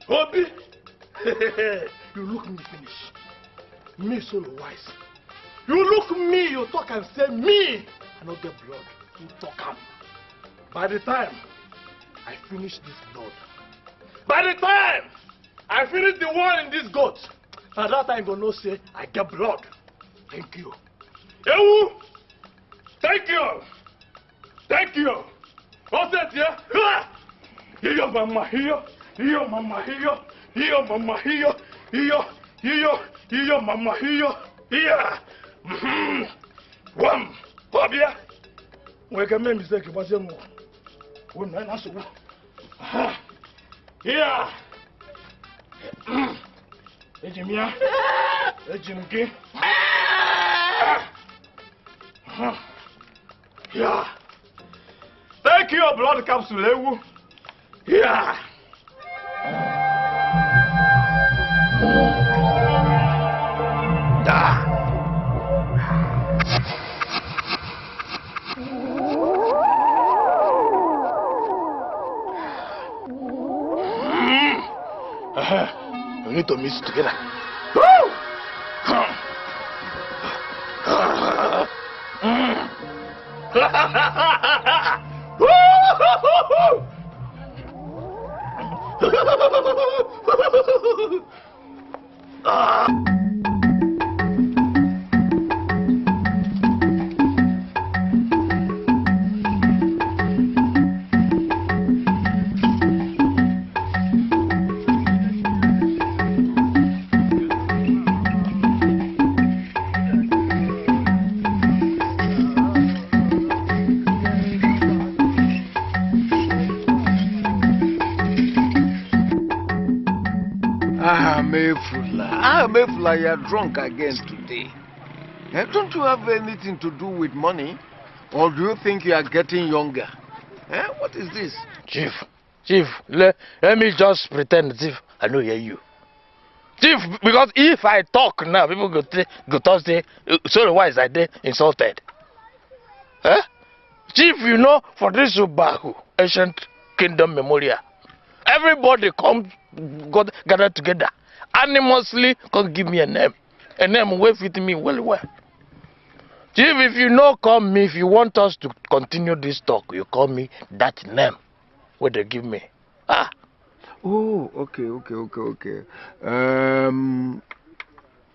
Obi, you look me finish. Me solo wise. You look me, you talk and say me. I don't get blood. You talk am. By the time I finish this blood, by the time I finish the one in this goat, at that time you gonna say I get blood. Thank you. Ewu! Thank you! Thank you! What's that here? Here, mama, here. Here, mama, here. Here, mama, here. Here, mama, here. One, Fabia. We can make mistake about them. One night, that's all. Here. Ejimia. Ejimki. Yeah. Thank you, blood capsule. Yeah. Da. We need to mix together. Woo! Mefula, you are drunk again today. Don't you have anything to do with money? Or do you think you are getting younger? What is this? Chief, let me just pretend Chief, I don't hear you. Chief, because if I talk now, people go talk say, so why is I there insulted? Chief, you know, for this Ubahu, ancient kingdom memorial, everybody gather together. Anonymously, come give me a name will fit me well. Chief, if you know, call me. If you want us to continue this talk, you call me that name. What they give me? Oh, okay.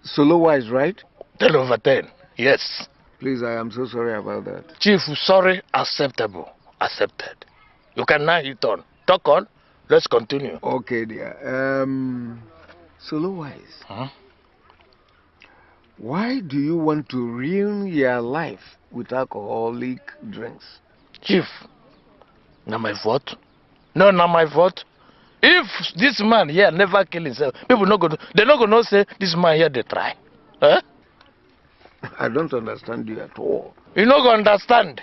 Solo wise, right? 10 over 10. Yes. Please, I am so sorry about that. Chief, sorry, acceptable. Accepted. You can now hit on. Talk on. Let's continue. Okay, dear. Solo wise. Why do you want to ruin your life with alcoholic drinks? Chief, not my fault. No, not my fault. If this man here never kill himself, people they're not gonna say this man here they try. I don't understand you at all. You not gonna understand.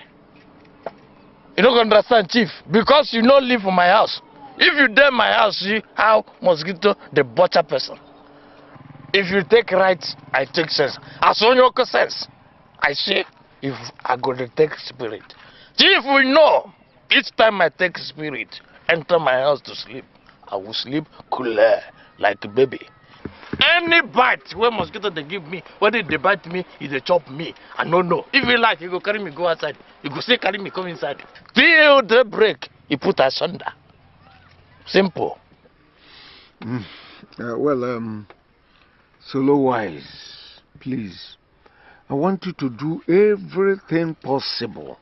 You not gonna understand, Chief, because you don't live in my house. If you dare my house, see how mosquito the butcher person. If you take right, I take sense. As on your sense, I say if I go to take spirit. Chief, we know each time I take spirit, enter my house to sleep, I will sleep cooler like a baby. Any bite where mosquito they give me, whether they bite me, if they chop me, I don't know. If you like, you go carry me, go outside. You go say carry me, come inside. Till the break, you put asunder. Simple. Solo wise, please. I want you to do everything possible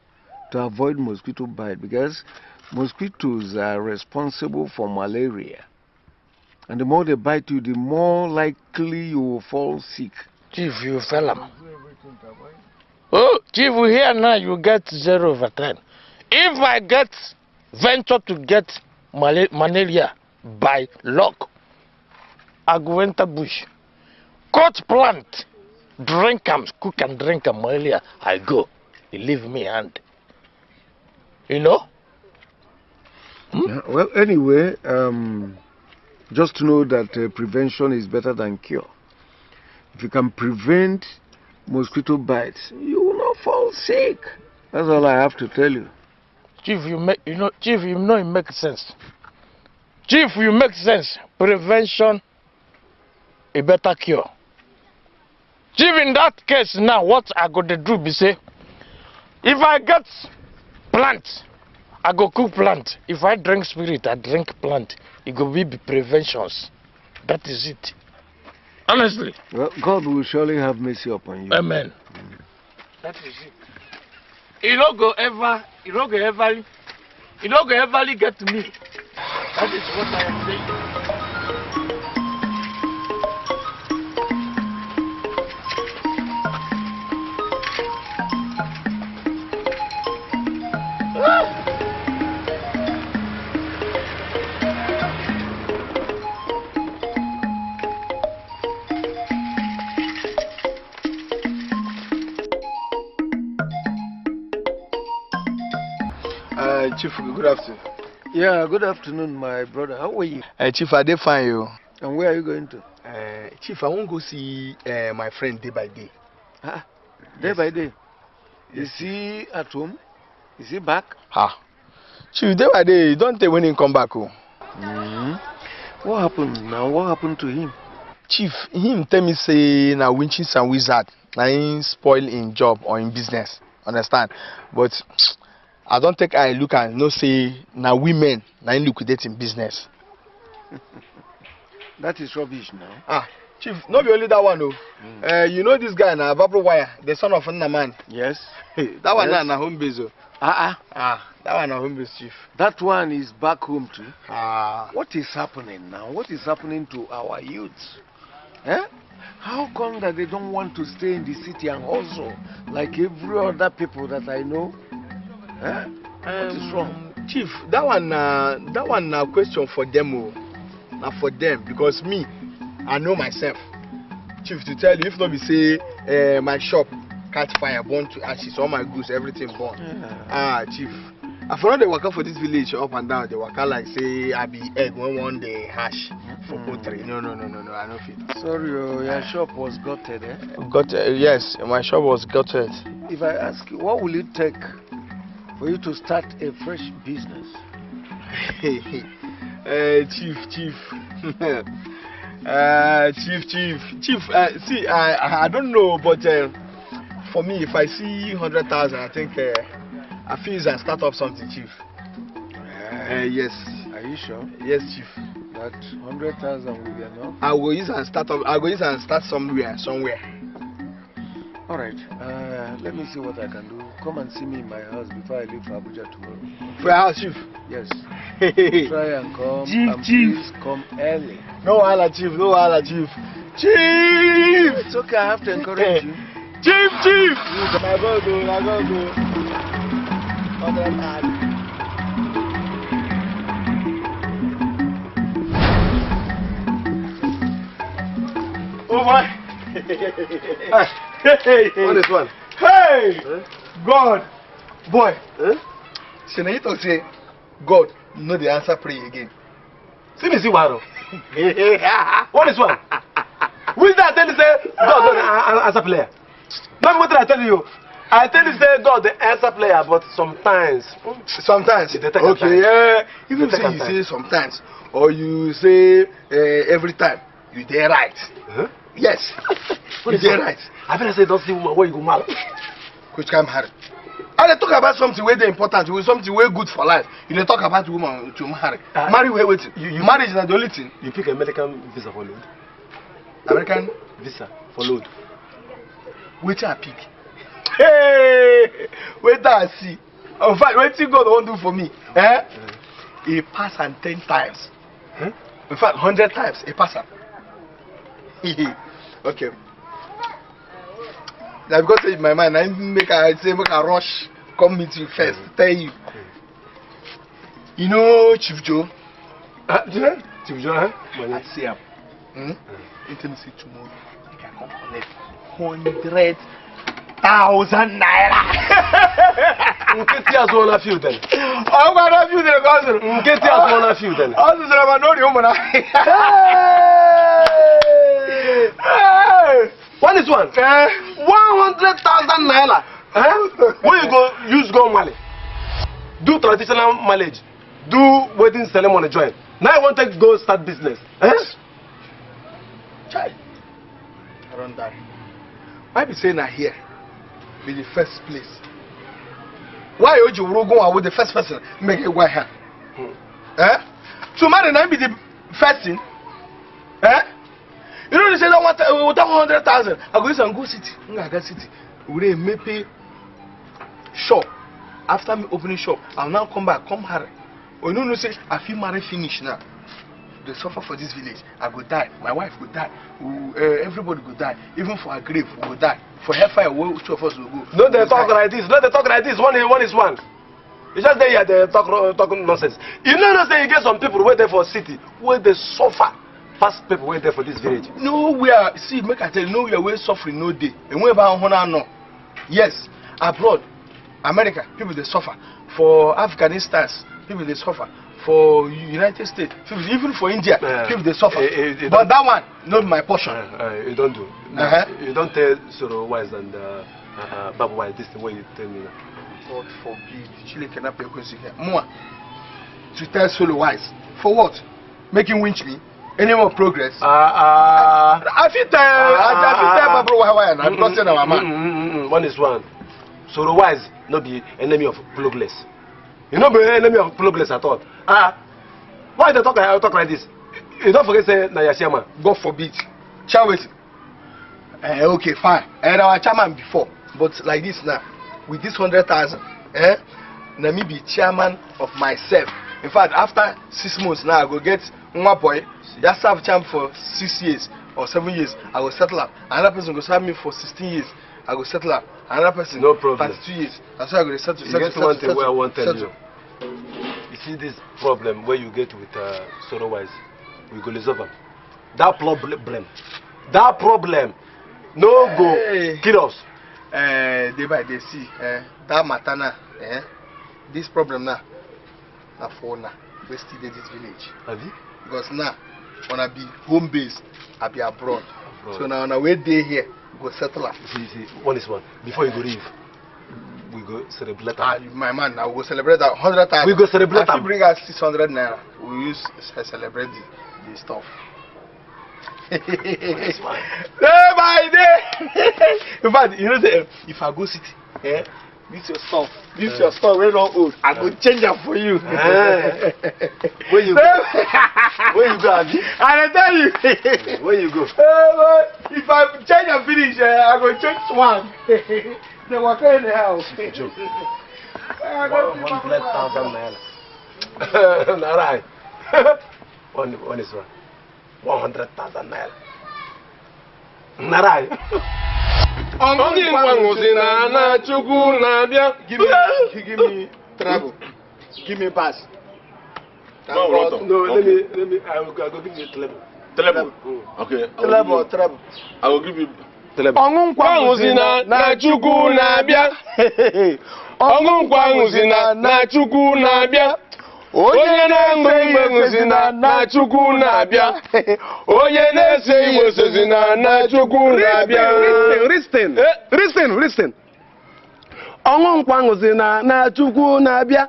to avoid mosquito bite because mosquitoes are responsible for malaria. And the more they bite you, the more likely you will fall sick. Chief, you fell him. Oh, Chief, we here now, you get 0 over 10. If I venture to get malaria by luck, I go enter bush, cut plant, drink them, cook and drink them malaria, I go. he leave me hand. You know? Yeah, well, anyway, just know that prevention is better than cure. If you can prevent mosquito bites, you will not fall sick. That's all I have to tell you. Chief, Chief, you know it makes sense. Chief, you make sense. Prevention, a better cure. Chief, in that case now, what I got to do be say, if I get plant, I go cook plant. If I drink spirit, I drink plant. It go be preventions. That is it. Honestly. Well, God will surely have mercy upon you. Amen. That is it. You don't go ever get me. That is what I am saying. Chief, good afternoon. Yeah, good afternoon, my brother. How are you? Chief, I did find you. And where are you going to? Chief, I won't go see my friend day by day. Ah, day by day? Yes. Is he at home? Is he back? Chief, day by day, don't tell when he come back. What happened now? What happened to him? Chief, him tell me say na witches and wizard na him spoil in job or in business. Understand? But I don't take I look and no say na women na him liquidate in business. That is rubbish now. Chief, not be only that one though. You know this guy na Vabro Wire, the son of Nnaman. Yes. That one na home base. That one na home base, Chief. That one is back home too. What is happening now? What is happening to our youths? How come that they don't want to stay in the city and hustle like every other people that I know? What is wrong? Chief, that one na question for them. Not for them, because me, I know myself. Chief, to tell you, if not be say my shop catch fire, burn to ashes, all my goods, everything burn. Chief, I forgot they work out for this village up and down. They work out like say I be egg one day hash for poultry. No, I don't fit. Sorry, your shop was gutted, Yes, my shop was gutted. If I ask you, what will it take for you to start a fresh business? Chief. Chief, see, I don't know, but for me, if I see 100,000, I think I feel I start up something, Chief. Yes. Are you sure? Yes, Chief. That 100,000 will be enough? I will use and start up. I will use and start somewhere. All right. Let me see what I can do. Come and see me in my house before I leave for Abuja tomorrow. For your house, Chief? Yes. Try and come. Chief. Please come early. No wahala, Chief. Chief! It's okay. I have to encourage you. Chief! I gotta go. Oh my! What is one? Hey! God! Boy! So now you talk say, God, no the answer prayer again. See me see Waro. What is one? Who is that tell you say, God, no answer player? Not what I tell you. I tell you say God the answer player, but sometimes. Okay, yeah. Even say you say sometimes, or you say every time, you dey right. Yes. You dey right. I better say don't see woman where you go marry. Which can marry? I dey talk about something wey dey important, something wey good for life. You dey talk about woman to marry. Marry where waiting. Marriage is not the only thing. You pick American visa for load. American visa for load. Which I pick? Hey, wait I see. In fact, what God won't do for me? He pass and 10 times. In fact, 100 times he pass am. Okay. That's because in my mind I make a rush come meet you first. Tell you. You know Chief Joe? Chief Joe, I see him. He tell me say tomorrow he can come collect 100 naira. Nketi as one of you then. I'm gonna view the cousin. Nketi as one of you then. Also, I'm not the woman. One is one. 100,000 naira. Where you go use go money? Do traditional marriage. Do wedding ceremony join. Now I want to go start business. Child. I don't die. Why be saying that here be the first place? Why would you go with the first person make it white hair? So man, I be the first thing. You know they say I want 100,000. I go to go city. I go city. We may pay shop. After me opening shop, I'll now come back, come hurry. Or you know say I feel married finish now. They suffer for this village. I go die. My wife will die. Everybody will die. Even for our grave, we will die. For hellfire, which of us will go? No, they talk like this. No, they talk like this. One is one. It's just there they talk nonsense. You know, say you get some people wait there for city, where they suffer. Past people wait there for this village. No, we are. See, make I tell you, no, we are suffering no day. And we about no. Yes, abroad, America, people they suffer. For Afghanistan, people they suffer. For United States, people, even for India, people they suffer. But that one, not my portion. You don't do. You don't tell Soro Wise and Babu Wise this the way you tell me now. God forbid. Chile cannot pay more. To tell Solo Wise. For what? Making winch me? Any more progress? I feel Babu Wise and I'm not saying our man. One is one. Soro Wise not be enemy of progress. You know, be enemy of progress at all. Why they talk like this? You don't forget say na your chairman. God forbid. Chairman. Okay, fine. And our chairman before, but like this now, with this 100,000, na me be chairman of myself. In fact, after 6 months now, I go get one boy. Just serve champ for 6 years or 7 years. I will settle up. Another person go serve me for 16 years. I go settle up. Another person, no problem. 32 years. That's why I go settle. You get one thing where I want to tell you. You see this problem where you get with Soro Wise, we go resolve them. That problem, no go kill us. Day by day, see, that matter now, this problem now, for now, we still in this village. Have you? Because now, when I be home base, I be abroad. So now, on our way day here, we go settle up. See, one is one. Before you go leave, we go celebrate. My man, I will celebrate that 100,000. We go celebrate. If you bring us 600 naira, we use celebrate the stuff. Day by day. In fact, you know, if I go city, this your stuff. This your stuff. We're not old. I go change it for you. Where you go? Where you go, Abi? I tell you. Where you go? If I change and finish, I go change one. They walk in the house. 100,000 naira. All right. One is one. 100,000 naira. Narai. Only one was in a Chugu Nabia. Give me trouble. Give me pass. No, let me. I will go give you treble. Okay. Treble. I will give you. Ongunkwa na Chugu Nabia. Ongunkwa na Chugu Nabia. Onye na-eme Igbo sozina na Chukwu na-abịa. Onye na-ese Igbo sozina na Chukwu na-abịa. Listen. Ọnwụ nkwa ṅụzina na Chukwu na-abịa.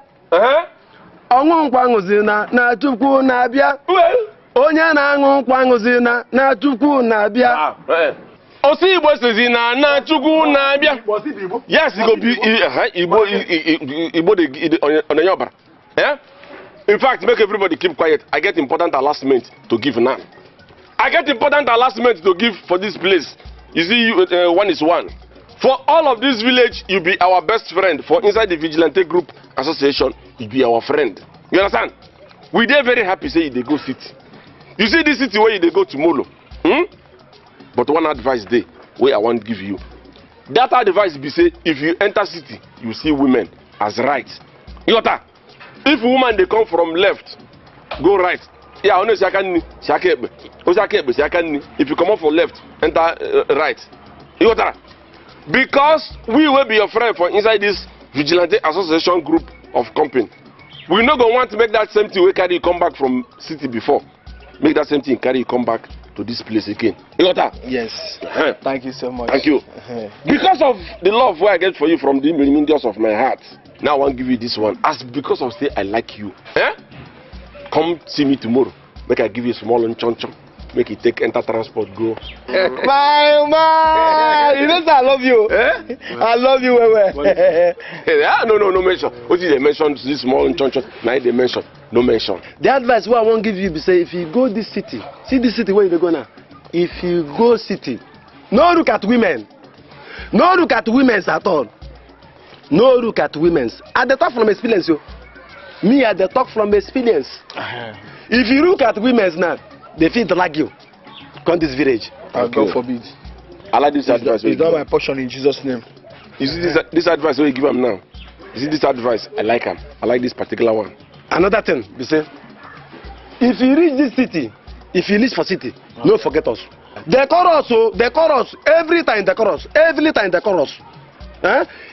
Ọnwụ nkwa ṅụzina na Chukwu na-abịa. Onye na-aṅụ nkwa ṅụzina na Chukwu na-abịa. Osi Igbo sozina na Chukwu na-abịa. Yes, Igbo onye ọbara. In fact, make everybody keep quiet. I get important announcement to give now. I get important announcement to give for this place. You see, one is one. For all of this village, you be our best friend. For inside the Vigilante Group Association, you be our friend. You understand? We dey very happy say they go city. You see this city where they go to Molo. But one advice there, where I want to give you. That advice be say, if you enter city, you see women as right. You got that? If woman they come from left, go right. Yeah, only if you come up from left, enter right. You got that? Because we will be your friend for inside this vigilante association group of company. We not gonna want to make that same thing we carry you come back from city before. Make that same thing carry you come back to this place again. You got that? Yes. Thank you so much. Thank you. Because of the love I get for you from the reminders of my heart, now I want to give you this one. As because of say I like you. Come see me tomorrow. Make I give you a small chonchon. Make it take enter transport go. My man, you know I love you. I love you, No mention. What did they mention? This small chonchon. Now they mention. No mention. The advice what I won't give you be say if you go this city, see this city where you go now. If you go city, no look at women. No look at women's at all. No look at women's. At the talk from experience, yo. Me at the talk from experience. If you look at women's now, they feel to like you. Come this village. God forbid. I like this advice. It's not my portion in Jesus' name. You see this advice where you give him now. You see this advice, I like him. I like this particular one. Another thing, you say, if you reach this city, if you reach for city, don't forget us. They call us, every time they call us.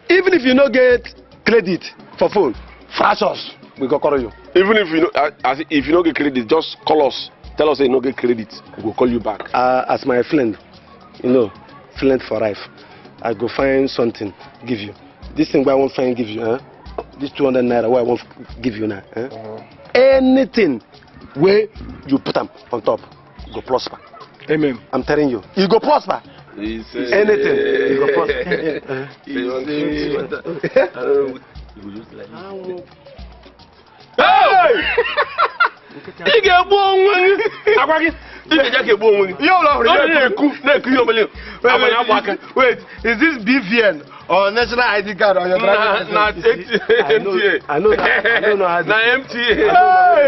Even if you don't get credit for phone, flash us, we go call you. Even if you don't get credit, just call us. Tell us you don't get credit, we will call you back. As my friend, friend for life, I go find something, give you. This thing I won't find, give you, this 200 naira, what I won't give you now. Anything where you put them on top, go prosper. Amen. I'm telling you, you go prosper. Anything, you go prosper. Hey! You get born. Wait, is this BVN or national ID card on your driver's license? I know how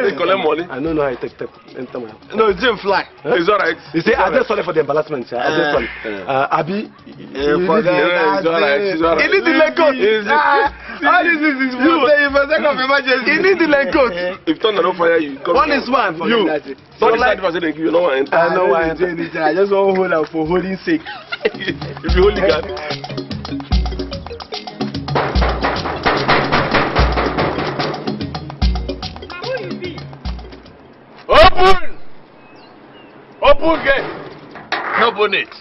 They collect money. I don't know how you take enter my. No, it didn't fly. It's alright. You say, I just sorry for the embarrassment. I just sorry. Abi, It's alright. You need the leg coat. All this is for sake of emergency. You need the leg coat. If thunder don't fire you, one is one. You. So this advice they give you, no one enter. I know why. I just want to hold out for holding sake. If you hold the gun. Open! Open gate! Open it.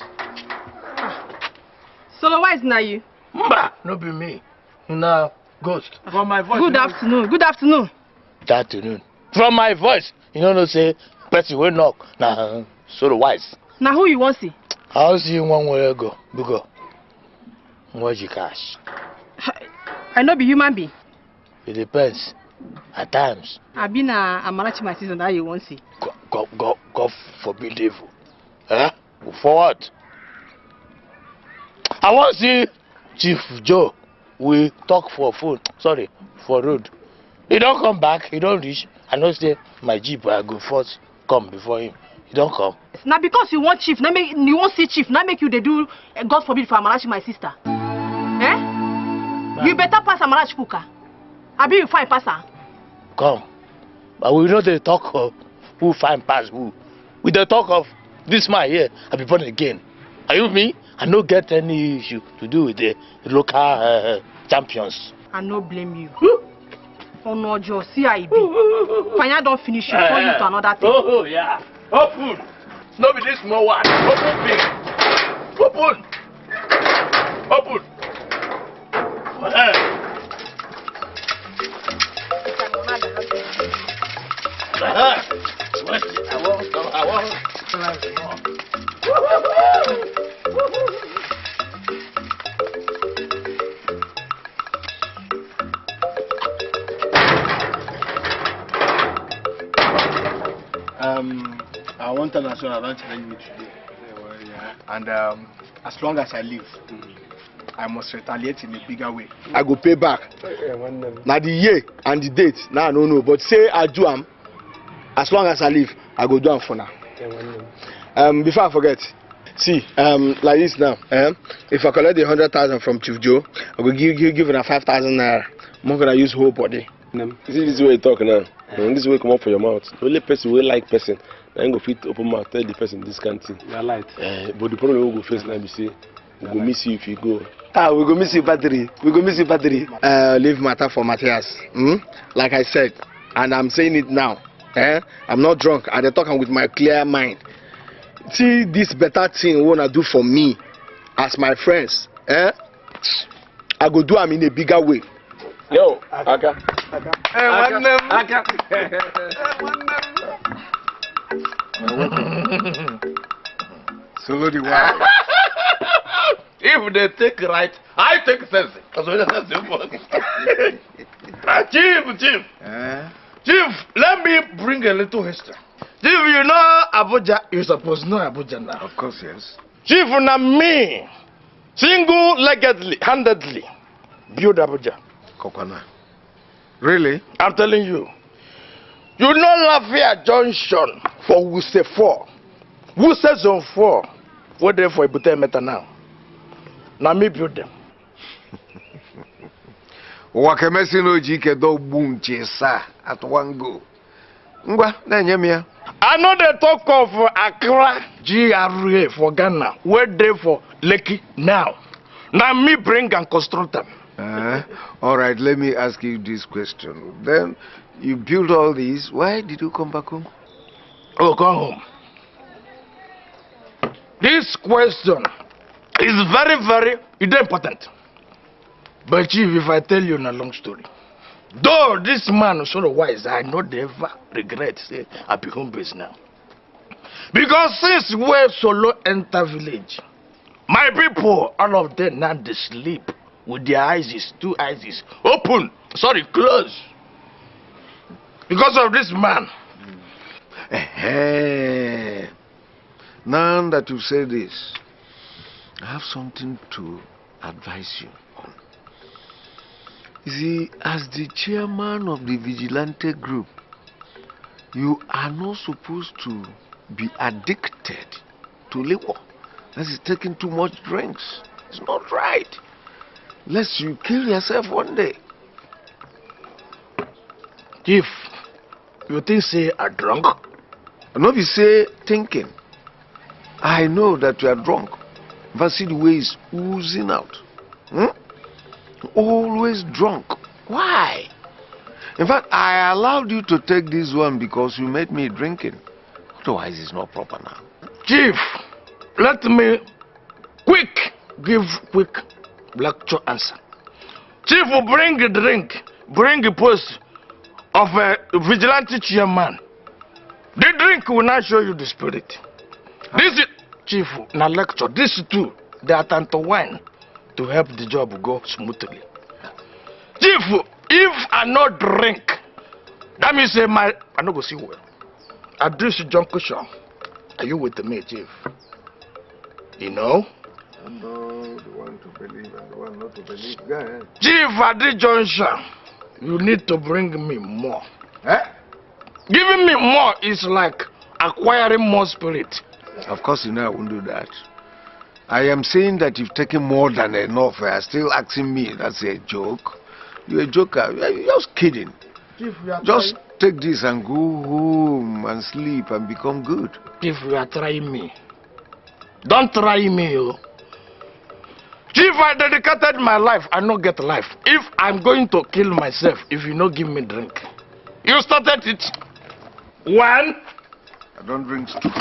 Solo, why is not you? Mba, no be me. No, ghost. From my voice. Good afternoon. Good afternoon. Good afternoon. From my voice, you know, say, person will knock. Nah, sort of wise. Now who you want to see? I'll see you one way ago. Because, where's your cash? I know be human being. It depends. At times. I've been a Amarachi my season that you want to see. God forbid evil. For what? I want to see Chief Joe. We talk for phone. Sorry, for road. He don't come back. He don't reach. I know say my jeep I go first come before him. He don't come. Now because you want chief, now make you want see chief, now make you they do God forbid for Amarachi my sister. You better pass Amarachi Puka. I be you fine passer. Come. But we know the talk of who find pass who. With the talk of this man here, I be born again. Are you with me? I don't get any issue to do with the local champions. I no blame you. Oh no, Joe, see how it be. Fanya don't finish you, turn you to another thing. Oh yeah. Open. No be this small one. Open big. Open. Open. I want. I want to national. I don't challenge you today. And as long as I live, I must retaliate in a bigger way. I go pay back. Now the year and the date, now I don't know. But say I do am, as long as I live, I go do am for now. Before I forget, see, like this now, if I collect the 100,000 from Chief Joe, I will give her 5,000 naira. I'm not gonna use whole body. You see this way you talk now. This way come up from your mouth. The only person who like person, I ain't go fit open mouth tell the person this kind of thing. You're right. But the problem we go face now be say We go miss you if you go. Ah, we go miss you, battery. We go miss you, battery. Leave matter for Matthias. Like I said, and I'm saying it now. I'm not drunk. I'm talking with my clear mind. See this better thing you wanna do for me, as my friends. I go do them in a bigger way. Yo, Aka. Aka. Solo the one. If they take right, I take sense. Chief, let me bring a little history. Chief, you know Abuja, you supposed to know Abuja now. Of course, yes. Chief, na me, single-leggedly, handedly, build Abuja. Kokona. Really? I'm telling you. You know Lafayette Junction for Wuse 4. Wuse Zone 4. What there for Ibute Meta now? Now me build them. Wakemesi no jike do boom chesa at one go. Ngwa, na nyemia. I know they talk of Accra, GRA for Ghana. Where they for Lekki now? Now me bring and construct them. All right, let me ask you this question. Then you built all these. Why did you come back home? Oh, come home. This question is very important. But Chief, if I tell you in a long story, though this man is sort of wise, I know they ever regret say I be home base now. Because since we solo enter village, my people, all of them now they sleep with their eyes, two eyes open, closed. Because of this man. Now that you say this, I have something to advise you on. You see, as the chairman of the vigilante group, you are not supposed to be addicted to liquor. That is taking too much drinks. It's not right. Lest you kill yourself one day. Chief, you think say are drunk? No, be say thinking. I know that you are drunk. But see the way it's oozing out. Always drunk. Why? In fact, I allowed you to take this one because you made me drinking. Otherwise, it's not proper now. Chief, let me give quick lecture answer. Chief will bring a drink, bring a post of a vigilante chairman. The drink will not show you the spirit. This is, Chief, na lecture. This too, they are tonto wine to help the job go smoothly. Chief, if I not drink, that means I not go see well. At this junction, are you with me, Chief? You know? I know the one to believe and the one not to believe. Go ahead. Chief, at this junction, you need to bring me more. Giving me more is like acquiring more spirit. Of course, you know I won't do that. I am saying that you've taken more than enough. You are still asking me. That's a joke. You're a joker. You're just kidding. Chief, just take this and go home and sleep and become good. Chief, you are trying me. Don't try me, oh. Chief, I dedicated my life. I not get life. If I'm going to kill myself, if you not give me drink. You started it. One. I don't drink stupid.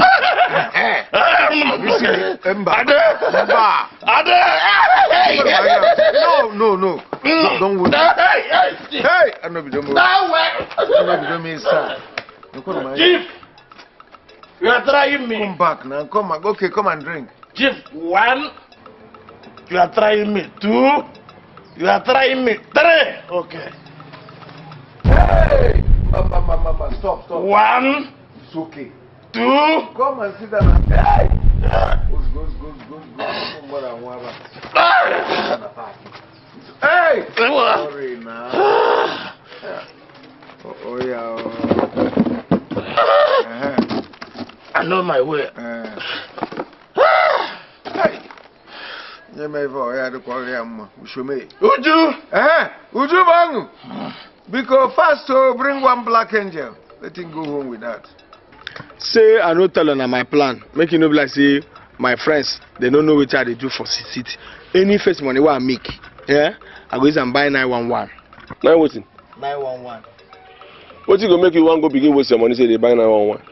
No. Don't worry. Hey, I'm not be Chief, you are trying me. Come back now. Come back. Okay, come and drink. Chief, one. You are trying me. Two. You are trying me. Three. Okay. Hey! Mama, stop. One. It's okay. Two. Come and sit down. Hey! Go. Hey! Sorry now. Oh yeah. I know my way. Hey! Uju! Uju Bangu! Because first to bring one black angel. Let him go home with that. Say I don't tell her my plan. Make you know like say my friends, they don't know what they do for city. Any first money I make, yeah, I go and buy 911. Now waiting. 911. What you gonna make you want go begin waste your money? Say they buy 911.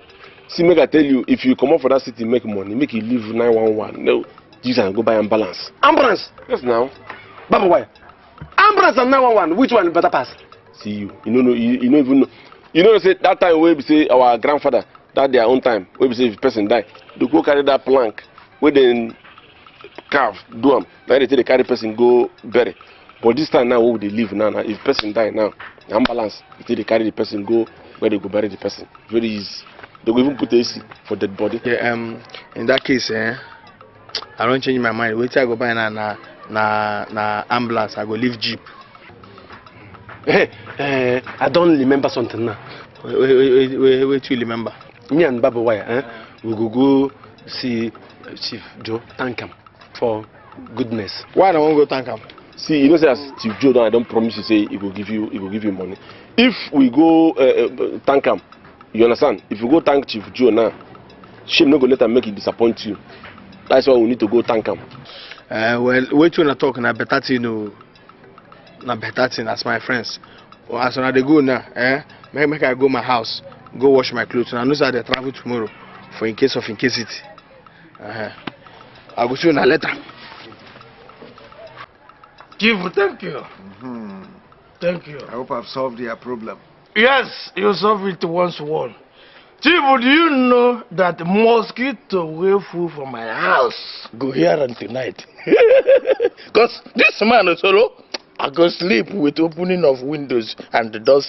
See, make I tell you, if you come up for that city, make money, make you leave 911. No, you can go buy ambulance. Ambulance. Yes, now. Baba, why? Ambulance and 911. Which one better pass? See you. You don't even know. You know, say that time where we say our grandfather, that their own time, where we say if a person die, they go carry that plank, where they carve, do them. Now they take the carry person go bury. But this time now, where they live now, if person die now, ambulance, they take the carry the person go where they go bury the person. Very easy. They will even put AC for dead body. Yeah, in that case, I don't change my mind. Wait till I go buy na ambulance. I go leave jeep. I don't remember something now. Wait till you remember. Me and Baba Wire, we go see Chief Joe, thank him for goodness. Why don't we go thank him? See, you know, say as Chief Joe, I don't promise you say he will give you money. If we go thank him, you understand? If you go thank Chief Joe now, shame not go let him make it disappoint you. That's why we need to go thank him. Well, wait till I talk na better thing, na better thing as my friends. Well, as soon as they go now, make I go my house, go wash my clothes. And I know that they travel tomorrow for in case it. I'll go see you later. Chief, thank you. Thank you. I hope I've solved your problem. Yes, you solve it once one. Chief, do you know that mosquito will flew from my house go here and tonight? Because this man is solo, I go sleep with opening of windows and the doors.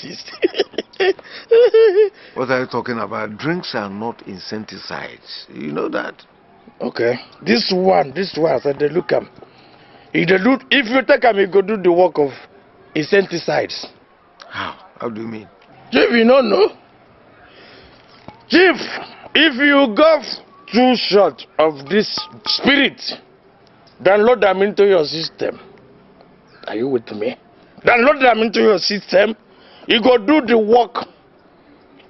What are you talking about? Drinks are not insecticides. You know that? Okay. This one, I said, they look him. If you take him, he go do the work of insecticides. How do you mean? Chief, you don't know? Chief, if you got too short of this spirit, download them into your system. Are you with me? Download them into your system. You go do the work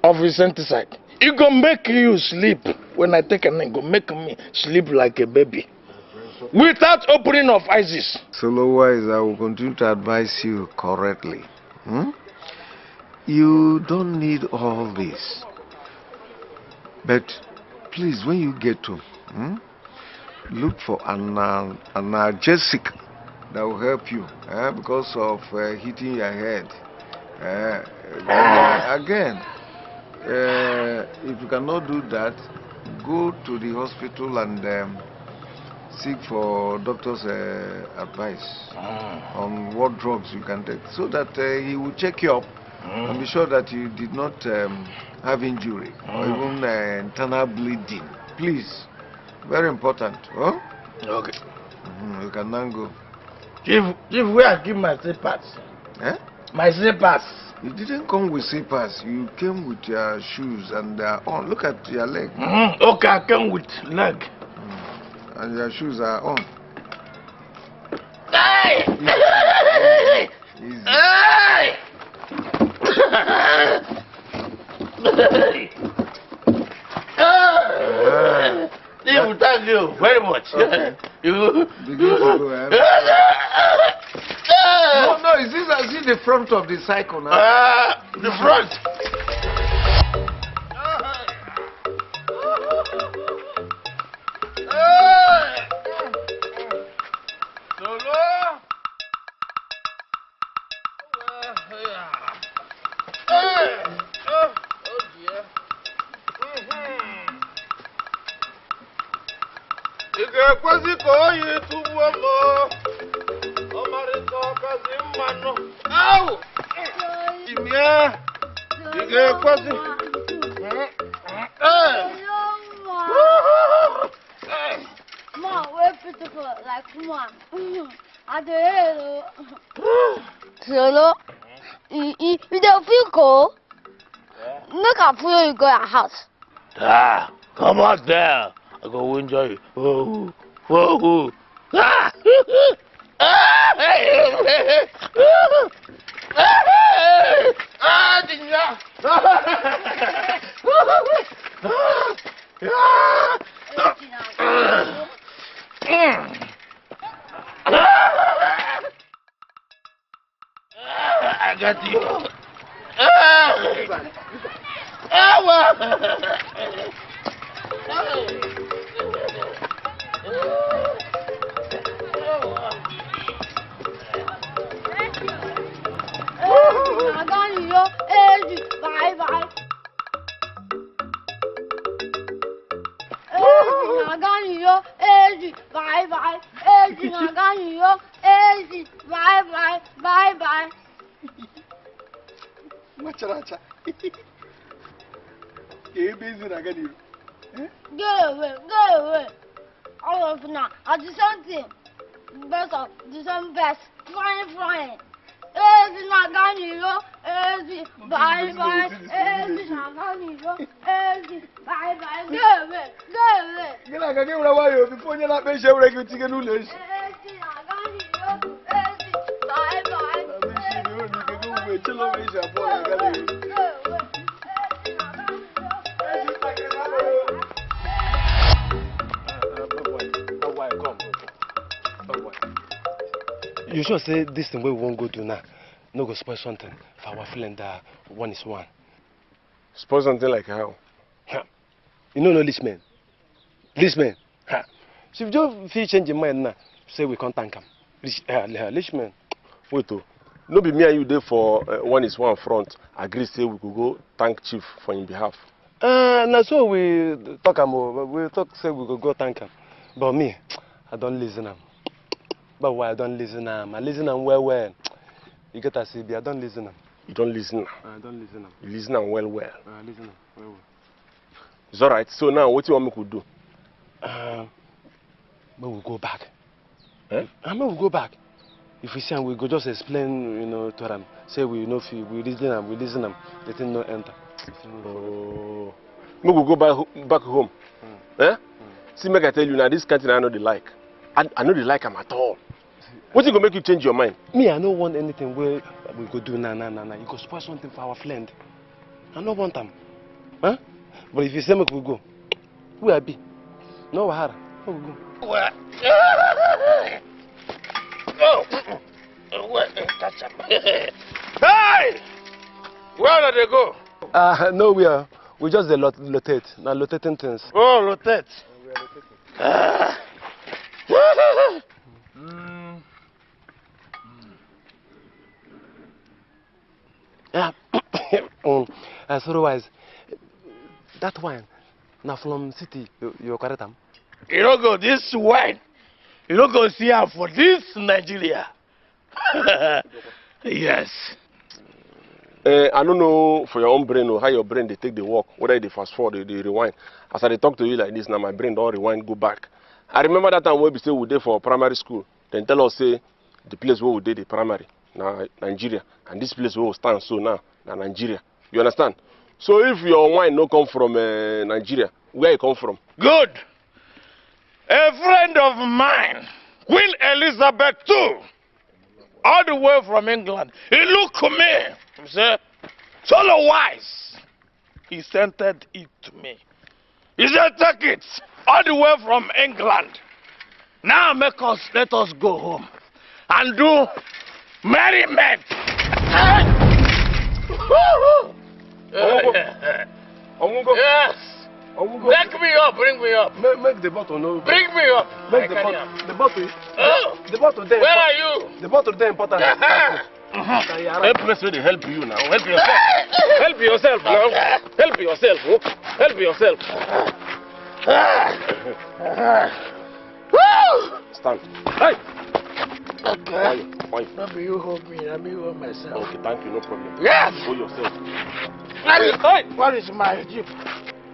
of insecticide. It go make you sleep. When I take a name, go make me sleep like a baby. Without opening of eyes. Solo wise, I will continue to advise you correctly. You don't need all this. But please, when you get to, look for an analgesic that will help you because of hitting your head. Again, if you cannot do that, go to the hospital and seek for doctor's advice on what drugs you can take, so that he will check you up and be sure that you did not have injury or even internal bleeding. Please, very important. Huh? Okay. You can now go. Chief, where I give my slippers? My slippers. You didn't come with slippers. You came with your shoes and they are on. Look at your leg. Okay, I came with leg. And your shoes are on. Hey! Easy. Hey! Chief, thank you very much. Okay. You Begin to go, No, is this the front of the cycle now? The front. Kwasi ko yi tuwo mo omari to kazi mano au imie ige kwasi Mom, we're beautiful like mom. I do. Solo, you don't feel cold? Look how full you go at house. Come out there. I go enjoy you. Whoa. I got you. Bye bye. Bye bye. Bye bye. Bye bye. Macharacha. You're busy again. Go away. All of now. I do something. Best of do some best. Flying. Bye bye. Bye bye. Go away. Get like a game away before you're not being sure you take a new list. Bye bye. You should say this thing we won't go do now. No go spoil something for our friend that one is one. Spoil something like how? Ha. You know no Lichman. Lichman. Ha. So if you feel change your mind now, say we can't thank him. Lichman. Wait oh. No be me and you there for one is one front. Agree say we could go thank chief for in behalf. Now so we talk say we could go thank him. But me, I don't listen him. But why I don't listen him? I listen him well. You get to see, I don't listen him. You don't listen? I don't listen him. You listen him well. I listen him well. It's alright. So now, what do you want me to do? But we'll go back. Eh? We'll go back. If we see him, we go just explain, to them. Say we know if we listen him. The thing no enter. Oh. We will go back home. Eh? See, make I tell you now, this country I know they like. I know they like him at all. What is going to make you change your mind? Me, I don't want anything where we go do nah. You go spoil something for our friend. I don't want them. Huh? But if you say make we go, where I be? No wahara. Where we go? Where? Catch up. Hey! Where did they go? Nowhere. We just rotate. Now rotating things. Oh, rotate. We are rotating. Yeah. Otherwise, that wine, now from city, you're correct. You don't go this wine. You don't go see her for this Nigeria. Yes. I don't know for your own brain or how your brain they take the walk, whether they fast forward, they rewind. As I talk to you like this, now my brain don't rewind, go back. I remember that time where we say we did for primary school. Then tell us say the place where we did the primary, now Nigeria, and this place where we stand so now Nigeria. You understand? So if your wine no come from Nigeria, where it come from? Good. A friend of mine, Queen Elizabeth II, all the way from England. He looked to me. He said, "Solo wise." He sent it to me. He said, "Take it all the way from England. Now let us go home and do merriment." Yes. Make me up, bring me up. Make the bottle no. Bring me up. Make the bottle. Oh. The bottle there. Where are you? The bottle there important. Help me to help you now. Help yourself. Help yourself now. Help yourself. Help yourself. Stand. Hey. Okay. Why? Maybe you hold me, let me hold myself. Okay, thank you, no problem. Yes. Hold yourself. What is my jeep?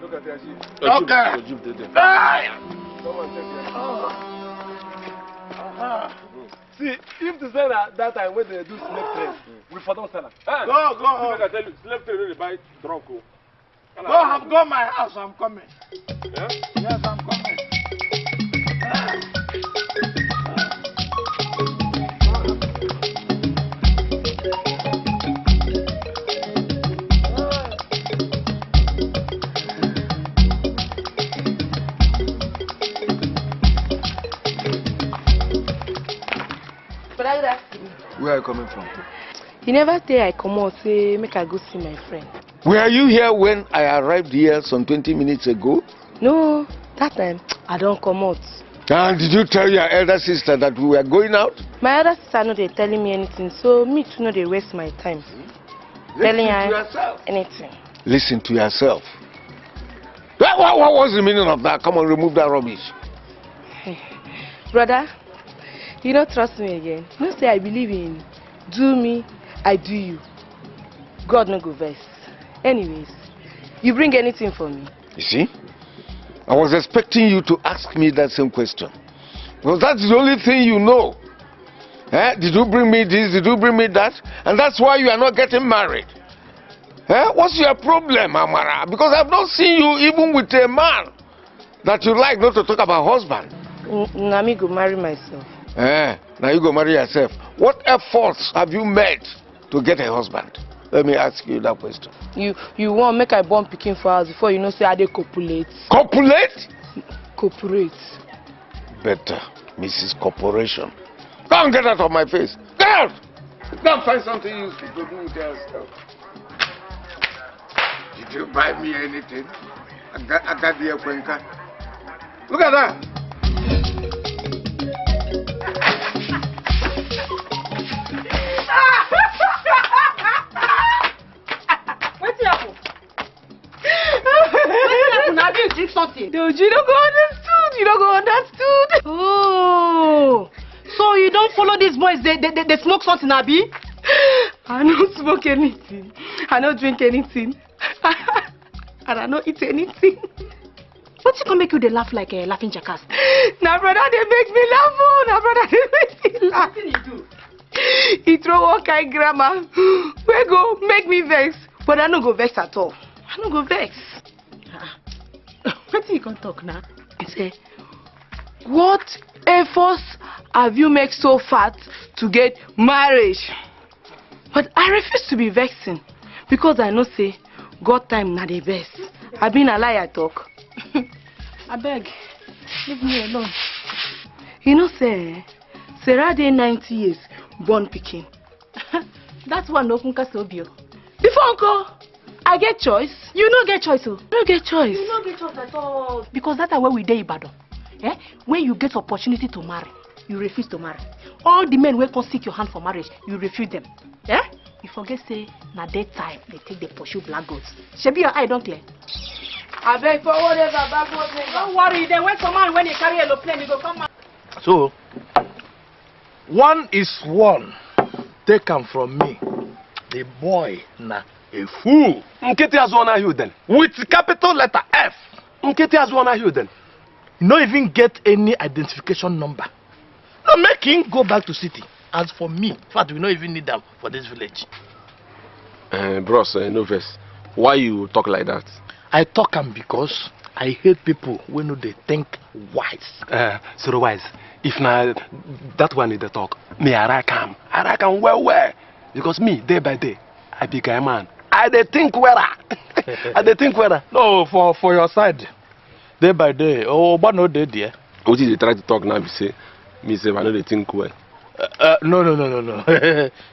Look at that shit. Okay. Your jeep there. Hey. Someone take that. See, if to say that time when they do slave trade, we for don't sell it. Go home. I tell you, slave trade really buy drunk. Go my house, I'm coming. Yeah? Yes, I'm coming. Brother, good afternoon. Where are you coming from? You never say I come out, say make I go see my friend. Were you here when I arrived here some 20 minutes ago? No, that time I don't come out. And did you tell your elder sister that we were going out? My other sister no they telling me anything, so me too no they waste my time. Telling her anything. Listen to yourself. What was the meaning of that? Come on, remove that rubbish. Brother, you don't trust me again. No say I believe in do me, I do you. God no go vex. Anyways, you bring anything for me? You see? I was expecting you to ask me that same question. Because that's the only thing you know. Did you bring me this? Did you bring me that? And that's why you are not getting married. What's your problem, Amara? Because I've not seen you even with a man that you like not to talk about husband. Now me go marry myself. Now you go marry yourself. What efforts have you made to get a husband? Let me ask you that question. You want make I born pikin for house before you know say I dey copulate. Copulate? Cooperate. Better, Mrs. Corporation. Go and get out of my face. Go out! Go and find something useful to do with yourself. Did you buy me anything? I got the Ekwenka. Look at that. Drink something. Dude, you don't go understood. You don't go understood. Oh, so you don't follow these boys? They smoke something, Abi? I don't smoke anything. I don't drink anything. And I don't eat anything. What's gonna make you they laugh like a laughing jackass? Now, brother, they make me laugh. Oh, now, brother, they make me laugh. What did he do? He throw all kind grammar. Where go make me vex? But I don't go vex at all. I don't go vex. What you gonna talk now? He say, what efforts have you made so far to get marriage? But I refuse to be vexing because I know say God time not the best. I been a liar talk. I beg, leave me alone. You know say Sarah dey 90 years born pikin. That's one no kunka sobio. Before uncle. I get choice. You no get choice. Oh. You no get choice. You no get choice at all. Because that's where we dey Ibadan. When you get opportunity to marry, you refuse to marry. All the men who come seek your hand for marriage, you refuse them. You forget say, na that time they take the pursue black goats. Shebi your eye don't clear. I beg for whatever, backward never. Don't worry, then when someone when you carry a plane, you go come out. So, one is one. Take him from me. The boy na a fool. Nketi has one you then. With capital letter F. Nketi has one you then. You don't even get any identification number. No, make him go back to city. As for me, in fact, we don't even need them for this village. Bros, no verse. Why you talk like that? I talk him because I hate people when they think wise. So wise. If na that one is the talk, me I like him well. Because me, day by day, I become a man. I dey think whether. I dey think whether. No, for your side, day by day. Oh, but no day there. What did you try to talk now? You say, me say I know they think well. No.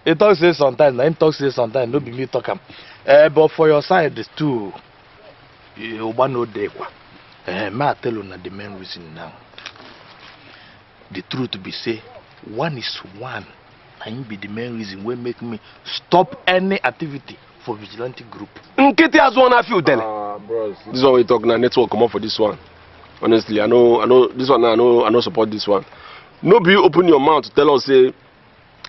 He talk say sometimes. Him talk say sometimes. No be me talk him. But for your side too, you but no day. May I tell you the main reason now. The truth be say, one is one. And be the main reason will make me stop any activity for vigilante group. Nketi has one of you then. Bros, this is what we talk now. Network come up for this one. Honestly, I know this one. I know support this one. No, be open your mouth to tell us say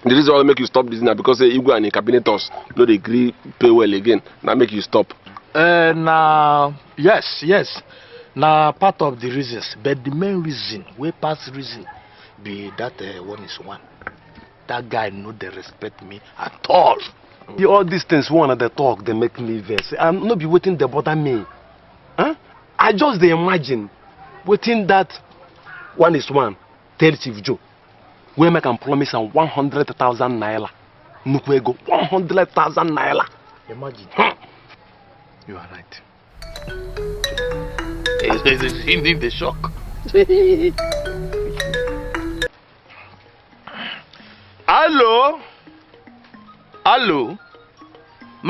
the reason why make you stop this now because say Igbo and the cabinet us no they agree pay well again. Now make you stop. Now yes. Now part of the reasons, but the main reason, way past reason, be that one is one. That guy no they respect me at all. All these things one of the talk they make me vex. I'm not be waiting to bother me. I just they imagine waiting that one is one. Tell Chief Joe, we make a promise on 100,000 naira. Nukwego 100,000 naira. Imagine. You are right. It's in the shock.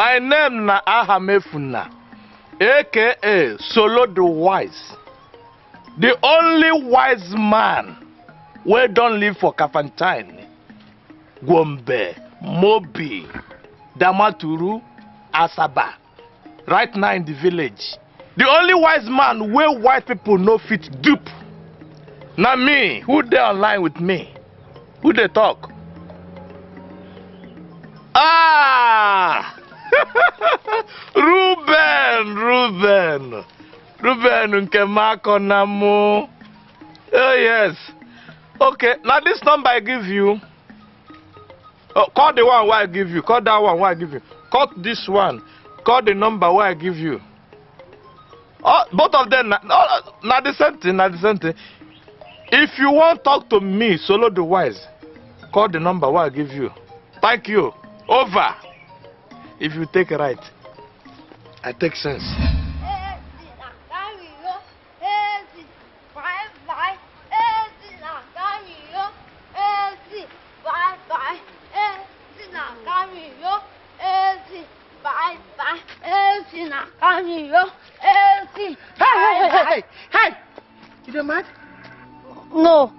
My name na Ahamefuna, aka Solo the Wise. The only wise man we don't live for Kafantine, Gombe, Mobi, Damaturu, Asaba. Right now in the village. The only wise man where white people no fit dupe. Now me, who they online with me? Who they talk? Ah! Ruben Nkemako Namu. Oh yes. Okay, now this number I give you. Oh, call the one where I give you. Call that one where I give you. Call this one. Call the number where I give you. Oh, both of them, not the same thing, not the same thing. If you want to talk to me, Solo the Wise, call the number where I give you. Thank you. Over. If you take right, I take sense. Hey! You mad? No.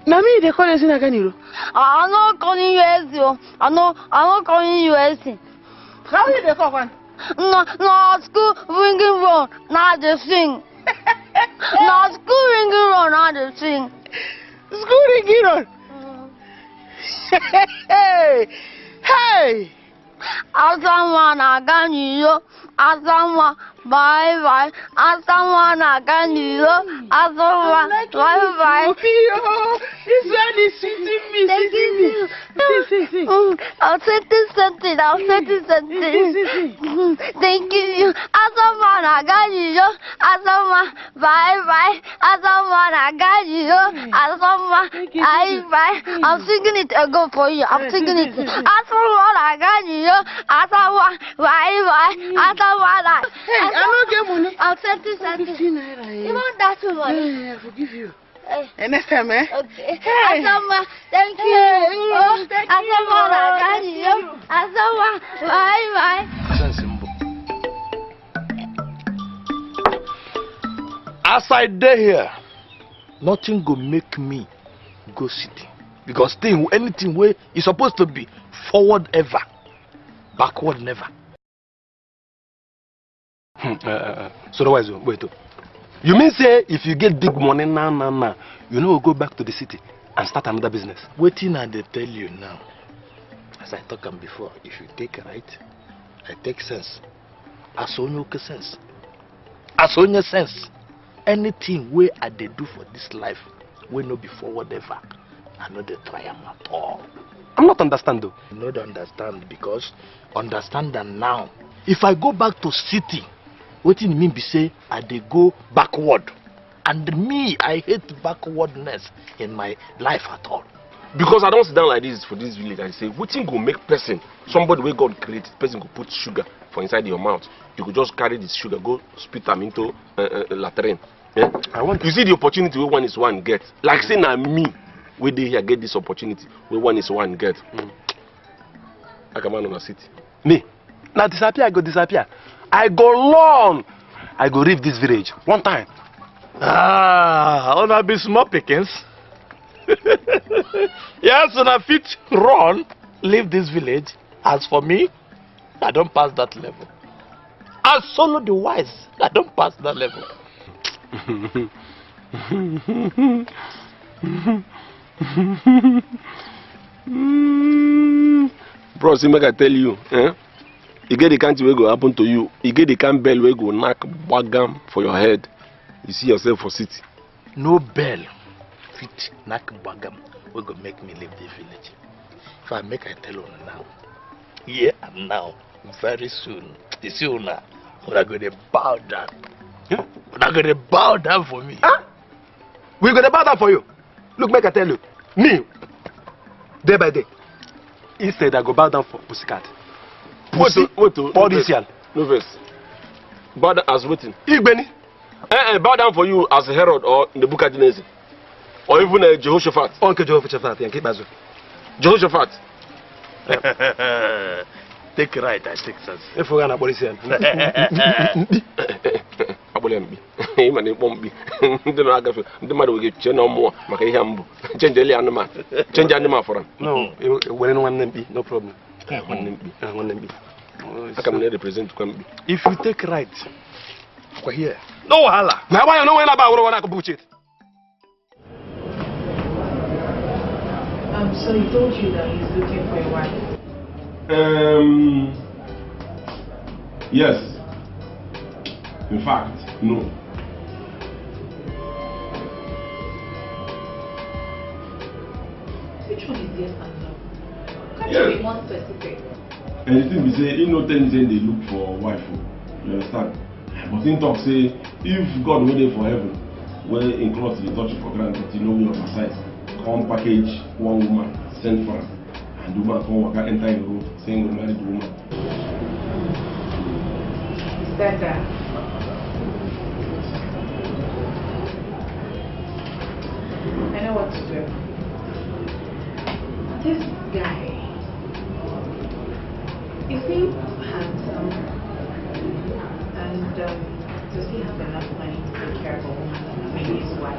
Nami, they call us in Aganiro. I'm not calling you Ezio. I'm not calling you Ezio. How did they call one? No, school ringing wrong, not the sing. No, school ringing wrong, not the sing. School ringing wrong. Hey! Asawa na ganyo, asawa bye bye, asawa na ganyo, asawa bye bye. This one is sitting me. See. I'll say this something. Thank you. Asawa na ganyo, asawa bye bye, asawa na ganyo, asawa bye bye. I'm singing it again for you. I'm singing it. Asawa na ganyo. Asawa, why, Asawa, hey, I don't get money. I'll send you something. 15 naira. You want that too much? Yeah, I forgive you. Hey. And next time, eh? Okay. Hey. Asawa, thank you. Oh, thank you. Asawa, why. As I dey here, nothing go make me go city. Because anything where is supposed to be forward ever. Backward never. So wait. You mean say if you get big money now, you know go back to the city and start another business? Waiting and they tell you now. As I talked before, if you take right, I take sense. As on your sense. As on your sense. Anything where I they do for this life will not be forward ever. I know they try them at all. I'm not understand though. You don't understand because understand that now. If I go back to city, what it mean be say I they go backward. And me, I hate backwardness in my life at all. Because I don't sit down like this for this village and say, what thing go make person, somebody where God created, person go put sugar for inside your mouth. You could just carry this sugar, go spit them into latrine. Yeah? You see the opportunity where one is one get. Like say now me. Where they here get this opportunity, where one is one get. I come on a city. Me? Now disappear, I go disappear. I go long. I go leave this village one time. On a be small pickings. Yes, on a fit run, leave this village. As for me, I don't pass that level. As Solo the Wise, I don't pass that level. Bro, see, make I tell you, you get the kind of way go happen to you. You get the kind of bell where go knock bagam for your head. You see yourself for city. No bell fit knock bagam will go make me leave the village. If I make I tell you now, yeah, and now, very soon, you see now, we're going to bow down. Yeah? We're going to bow down for me. Huh? We're going to bow down for you. Look, make I tell you, me, day by day, instead I go bow down for Pussycat. Pussy, all this year. No verse. Bow down as waiting. Igbeni. Bow down for you as a Herod or in the book of Genesis. Or even a Jehoshaphat. Uncle Jehoshaphat, and keep as Jehoshaphat. take right, I take sense. If we're gonna police him. Abolembi. Imani bombi. Ndino agafe. Ndimadu we get no more. Maka ihe ambu. Change the animal. Change animal for him. No, when one NMB, no problem. One NMB. I can represent Kwambi. If you take right, we're here. No wahala. Now why no when about what I could bullshit? So he told you that he's looking for a wife? Yes. In fact, no. Which one is yes and no? Can't Yes. you be more specific? And the thing we say, you know, things they look for a wife. You understand? But in talk say, if God waited for heaven, where in cloth they touch you for granted, you know we on my side. Come package one woman, send for her, and the woman come work enter in the room, saying we married the woman. He said that. I know what to do. This guy, is he handsome? And does he have enough money to take care of a woman, maybe his wife?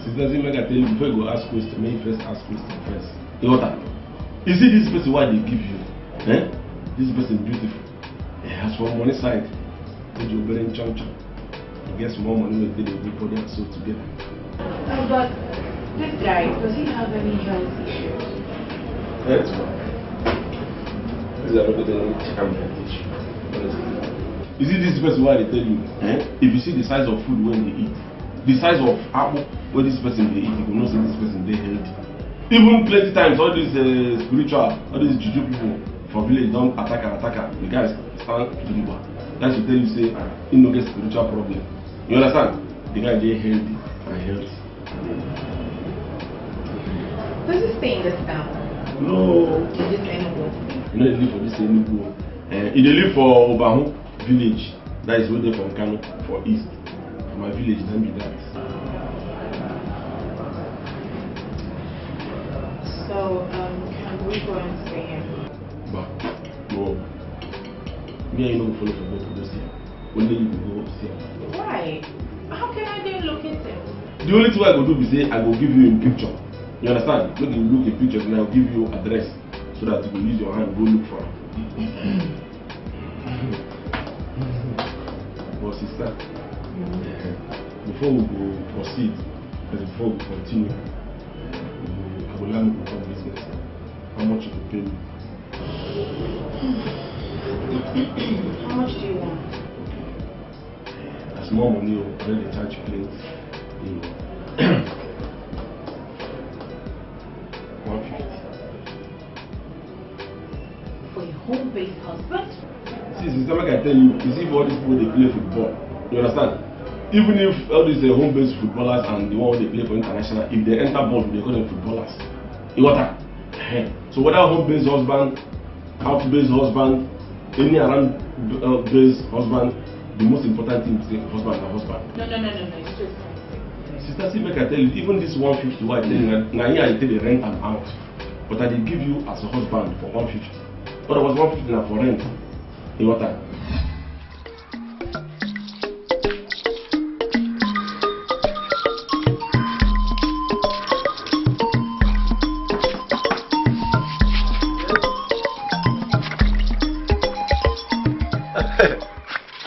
It doesn't make I tell you before you go ask question, may you first ask question first. You know what? You see this person what they give you? Eh? This person beautiful. As for money side, when you bring chunk, you get more money when they will put them so together. But this guy, does he have any health issues? That's right. These are not the champion issue. You see this person what they tell you? Eh? If you see the size of food when they eat, the size of apple where this person they eat, you will not see this person they healthy. Even plenty times, all these spiritual, all these juju people for village don't attack her. The guys stand to the bar. That's to tell you say, he no get spiritual problem. You understand? The guy they healthy and healthy. Does he stay in this town? No. In this Enugu? You know they live for this Enugu. They live for Obahu village. That is where they from Kano for east. My village, don't be that. So, can we go and see him? But, no. Me and you know follow for both of those here. Only you will go see him. Why? How can I then locate him? The only thing I go do is say I go give you a picture. You understand? Look, you look at pictures and I'll give you address so that you can use your hand and go look for him. But sister, before we go proceed, before we continue, I will learn about business. How much you can pay me? How much do you want? That's more money, I already charge planes. 150. For a home-based husband? See, sister, like I tell you, you see all these people they play football. You understand? Even if all these home-based footballers and the one they play for international, if they enter ball, they call them footballers. You got that? So whether home-based husband, out-based husband, any around-based husband, the most important thing is the husband and husband. No, it's just Sister, see, like I tell you, even this 150, what I tell you, now here I tell you rent and out. But I did give you as a husband for 150. But I was 150 now for rent. You got that?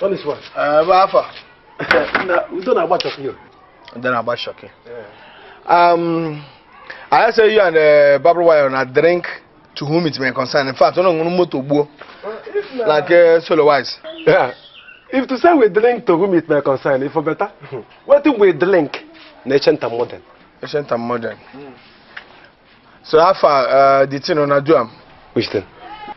What is what? Alpha. We don't know about you. Then about shocking. I say you and Barbara Wire on a drink to whom it may concern. In fact, I don't know to go like solo wise. Yeah. If to say we drink to whom it may concern, if for better. What do we drink? Ancient and modern. Ancient and modern. So how far the thing on a drum? Which thing?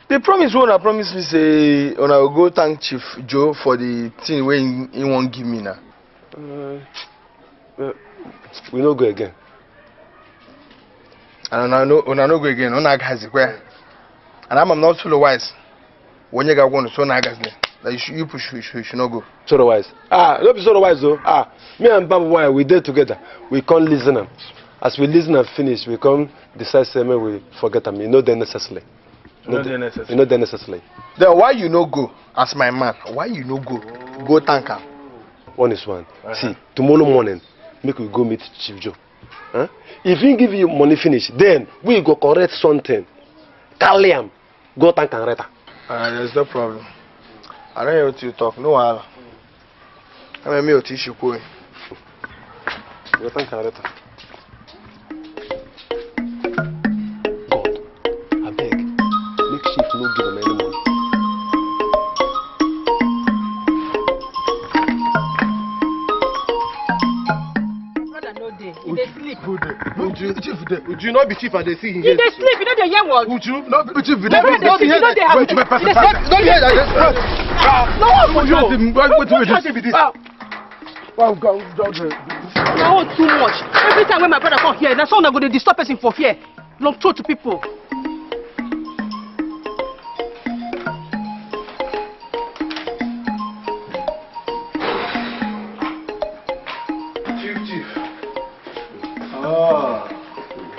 The promise one I promised me say on I will go thank Chief Joe for the thing where he won't give me now. We no go again. And I know go again. On I has it where. And I'm not solo wise. When you got one so I gas that you push you should not go. Solo wise. Don't be solo wise though. Me and Baba Wire we did together. We can't listen them. As we listen and finish, we come decide say we forget them. You know they're necessary. Not necessary. You know the necessary. Then why you no go as my man? Why you no go? Go thank am. One is one. See, tomorrow morning, make we go meet Chief Joe. Huh? If he give you money finish, then we go correct something. Carry him. Go thank and reta. There's no problem. I don't hear what you talk. No wahala. I mean, me oti shukwe. Go thank and reta. God, I beg, make Chief no give him any money. They sleep. Would you not be chief and they see him? If they sleep, you know they hear what? Would you not be chief? They don't hear that. No one for you. Wow, God. No, too much. Every time when my brother come here, that's all I'm going to disturb person for fear. Long throw to people.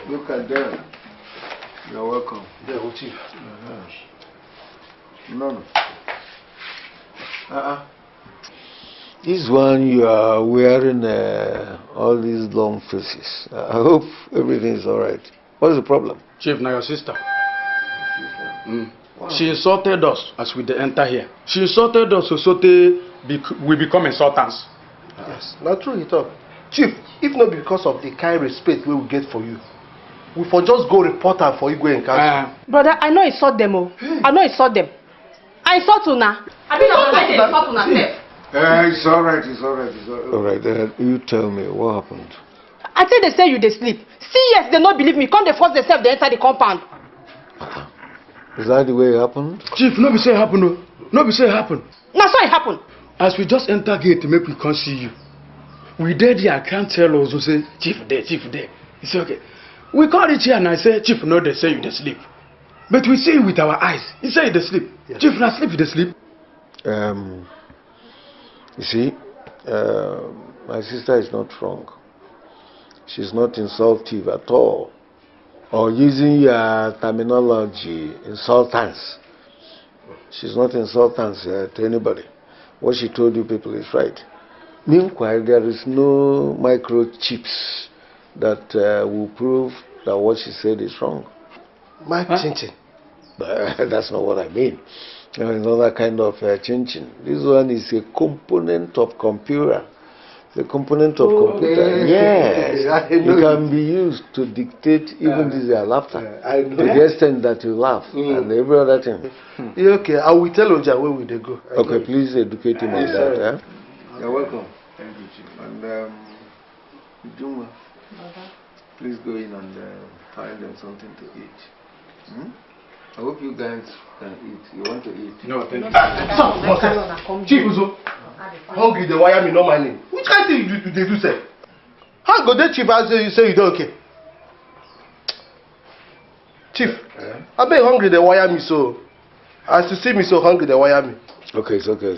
Look at them. You're welcome. Yeah, who chief? No. This one you are wearing all these long faces. I hope everything is alright. What's the problem? Chief, now your sister. Wow. She insulted us as we enter here. She insulted us so we become insultants. Yes, not true he talk. Chief, if not because of the kind respect we will get for you, we for just go report her for you go and catch. Brother, I know insult them. I know insult them. I insult you now. I mean, I insult you now. It's alright, it's alright. Alright, you tell me what happened. I tell they say you they sleep. See, yes, they not believe me. Come they force themselves they enter the compound. Is that the way it happened? Chief, no be say it happen, no. No be say it happen. Now so it happen. As we just enter gate to make we come see you. We did here, I can't tell us who say, Chief there. He say, okay. We call it here and I say, Chief, no, they say you they sleep. But we see it with our eyes. He say you they sleep. Yes. Chief, not sleep, you they sleep. You see, my sister is not wrong. She's not insultive at all. Or using your terminology, insultance. She's not insultance to anybody. What she told you people is right. Meanwhile, there is no microchips that will prove that what she said is wrong. Chinchin. That's not what I mean. Another kind of chinchin. This one is a component of computer. The component of computer. Yes. It can be used to dictate even this laughter. To the extent that you laugh and every other thing. Yeah, okay, I will tell Oja where we they go. Okay, please educate him on that. You're welcome. Thank you, Chief. And Juma, please go in and find them something to eat. I hope you guys can eat. You want to eat? No, thank you. Chief Uzo, hungry they wire me, no my name. Which kind of thing they do say? How go there, Chief? I say you say you don't okay. Chief, I be hungry they wire me so. As you see me so hungry they wire me. Okay, it's okay.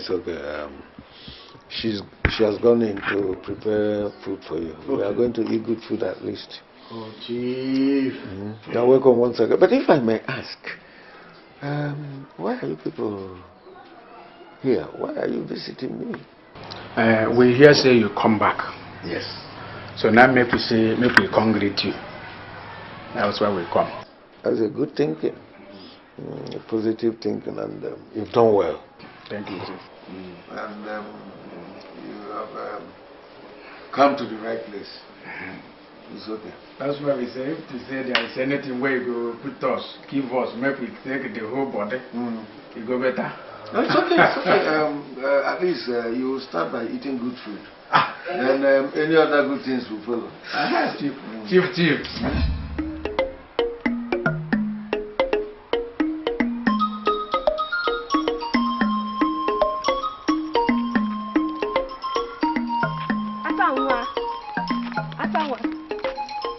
She has gone in to prepare food for you. Okay. We are going to eat good food at least. Oh, Chief. You're welcome once again. But if I may ask, why are you people here? Why are you visiting me? We hear say you come back. Yes. So now make we come greet you. That's why we come. That's a good thinking. Positive thinking, and you've done well. Thank you, Chief. And you have come to the right place. It's okay. That's why we say if to say there is anything where you go put us, give us, make we take the whole body. It go better. No, it's okay. It's okay. At least you will start by eating good food. Then any other good things will follow. Chief.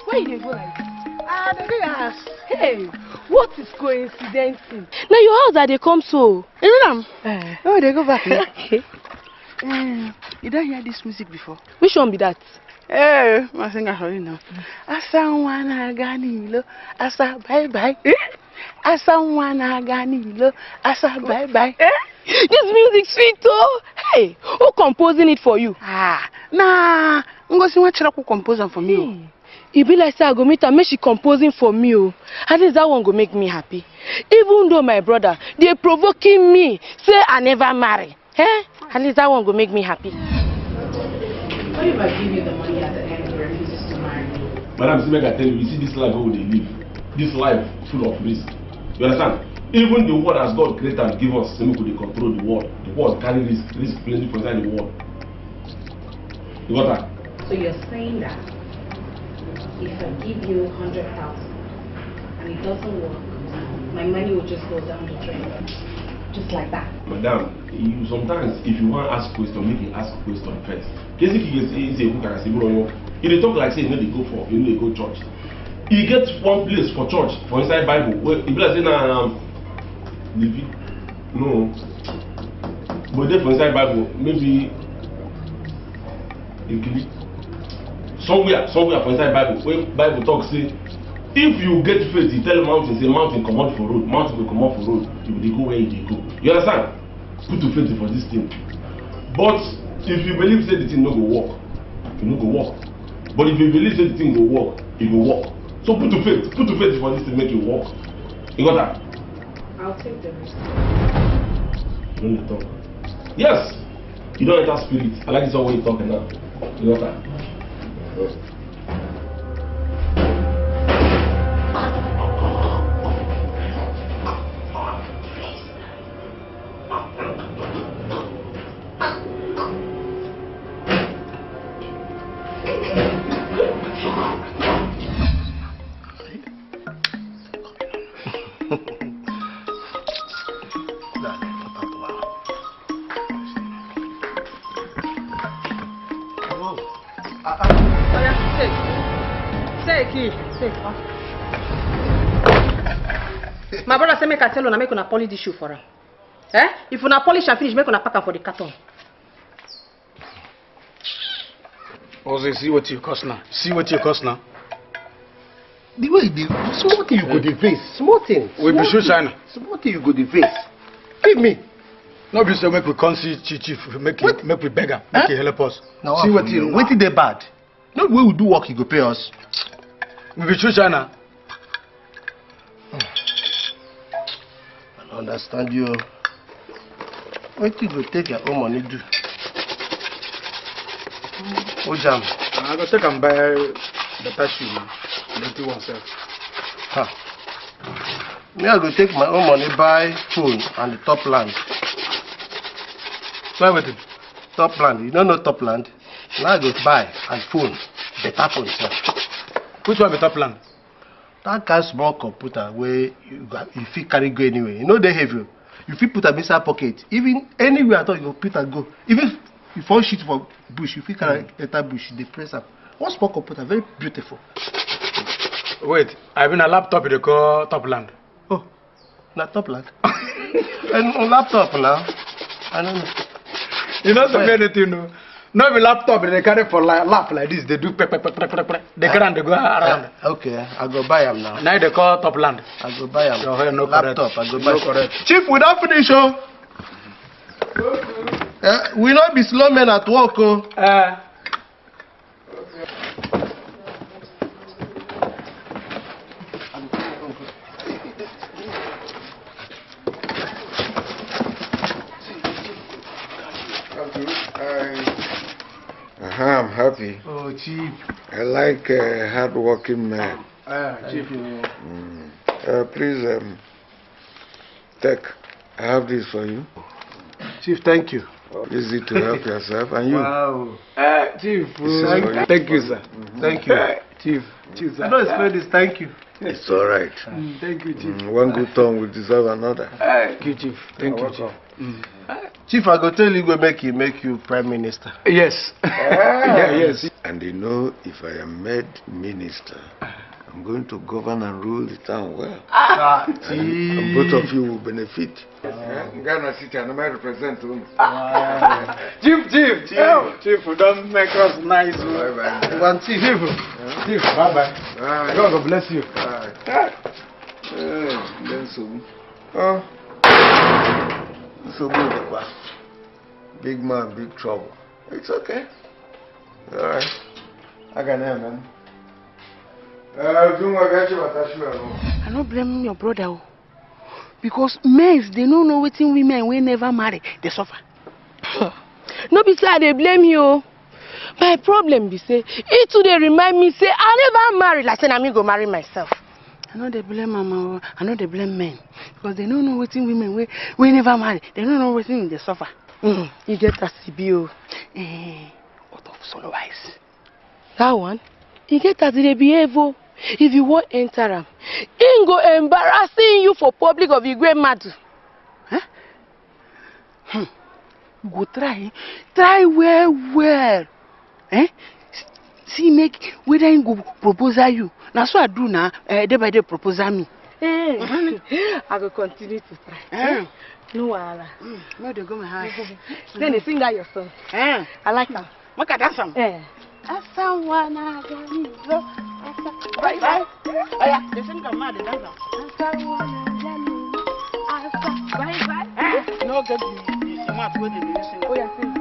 Where you go like this? The house. Hey, what is coincidencing? Now your house that they come so. Oh, they go back now. You don't hear this music before? Which one be that? My singer for you now. Asa wana ganilo, asa bye bye. Asa Wana Ganilo, Asa bye bye. This music sweet oh. Hey, who composing it for you? Nah, Ngosi Wachiraku compose them for me. It be like say I go meet her, make she composing for me oh. At least that one go make me happy. Even though my brother, they provoking me, say I never marry. At least that one go make me happy. What if I give you the money at the end and refuses to marry me? Madam, see, I tell you, you see this life where they live, this life full of risk. You understand? Even the world as God created and give us, we could control the world. The world carry risk plenty for inside the world. You got that? So you're saying that if I give you 100,000 and it doesn't work, my money will just go down the drain, just like that? Madam, you sometimes if you want to ask question, make you ask question first. Case if you say who can I say bro, you dey talk like say you know they go for, you know they go church. You get one place for church for inside Bible where if you like say no, but there for inside Bible maybe somewhere for inside Bible where Bible talk say if you get faith, you tell mountain say mountain come out for road, mountain will come out for road, you will go where you go. You understand? Put to faith for this thing. But if you believe say the thing no go work, you no go work. But if you believe say the thing go work, it will work. So put to faith for this to make it work. You got that? I'll take the risk. You don't talk. Yes. You don't enter spirit. I like this one when you're talking now. You got that? My brother say make I tell you, make una polish this shoe for her. If una polish and finish, make una pack her for the carton. Ozzy, see what you cost now. See what you cost now. The way the small thing you go the face, small thing. We be sure China. Small thing you go the face. Give me. No be say make we come see chief, make we beg her, make he help us. Now see what you waiting they bad. Not way we do work, you go pay us. We be sure China. I don't understand you. What you go take your own money do? Oh jam. I go take and buy better shoe now. Let oneself. Me I go take my own money buy phone and the top land. Buy with it. Top land. You don't know top land? Now I go buy and phone. Better phone sir. Which one be top land? That kind of small computer where you fit carry go anywhere. You know they heavy. You fit put a inside pocket. Even anywhere I thought you go put and go. Even if you fall shit for bush, you fit carry enter bush. They press up. One small computer, very beautiful. Wait, I have a laptop they call top land. Oh, not top land. And on laptop now. I don't know. You know so many things, no. No be laptop they carry for lap like this. They do They carry and they go around. Okay, I go buy them now. Now they call top land. I go buy them. No, no laptop. correct. I go buy. No correct. Chief, we don't finish, oh. We not be slow men at work, oh. I'm happy. Oh, Chief. I like hard-working men. Chief. Please, take. I have this for you. Chief, thank you. Easy to help yourself, and you. Wow. Chief, thank you, sir. Thank you. Chief, sir. I don't expect this. Thank you. It's all right. Thank you, Chief. One good turn will deserve another. Thank you, Chief. Thank you, Chief. Chief, I go tell you, go make you Prime Minister. Yes. Yes. And you know, if I am made minister, I'm going to govern and rule the town well. And both of you will benefit. Ghana City, and I represent you. Chief, don't make us nice. One Chief. Chief, bye-bye. God bless you. Big man, big trouble. It's okay. Alright. I can hear, man. I don't blame your brother. Because men, they don't know what women will never marry. They suffer. No be say they blame you. My problem be say, it too they remind me say I never marry. Like say I me go marry myself. I know they blame mama. I know they blame men. Because they don't know what women will never marry. They don't know what they suffer. You get a CBO. Out of solo wise. That one, you get as they behave. If you want enter him, he go embarrassing you for public of Igbo madu. Huh? Go try well. See make whether he go propose you. Now so I do now. Day by day propose me. I go continue to try. No wahala. No, they go my house. Then they sing that your song. I like that. Look at that song. Asawana ganizo. Bye bye. Oh yeah, they sing come mad. They dance. Asawana ganizo. Bye bye. No get me. Smart way they sing. Oh yeah, sing.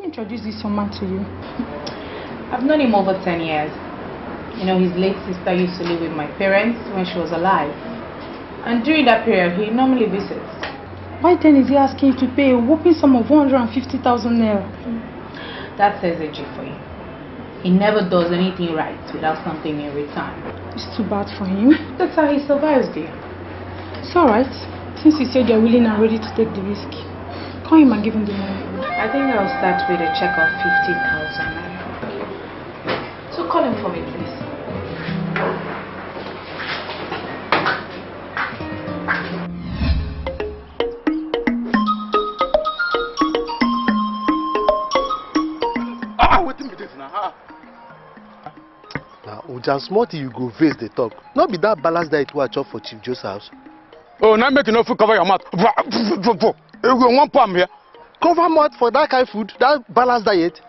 Introduce this young man to you. I've known him over 10 years. You know, his late sister used to live with my parents when she was alive. And during that period, he normally visits. Why then is he asking you to pay a whopping sum of 150,000 naira? That says a G for you. He never does anything right without something in return. It's too bad for him. That's how he survives, dear. It's alright. Since you said you're willing and ready to take the risk, call him and give him the money. I think I'll start with a check of 50,000 naira. So call him for me, please. Now, Ujan Smarty, you go face the talk. Not be that balanced diet we chop for Chief Joe's house. Oh, now make enough food cover your mouth. One palm here. Cover mouth for that kind of food, that balanced diet?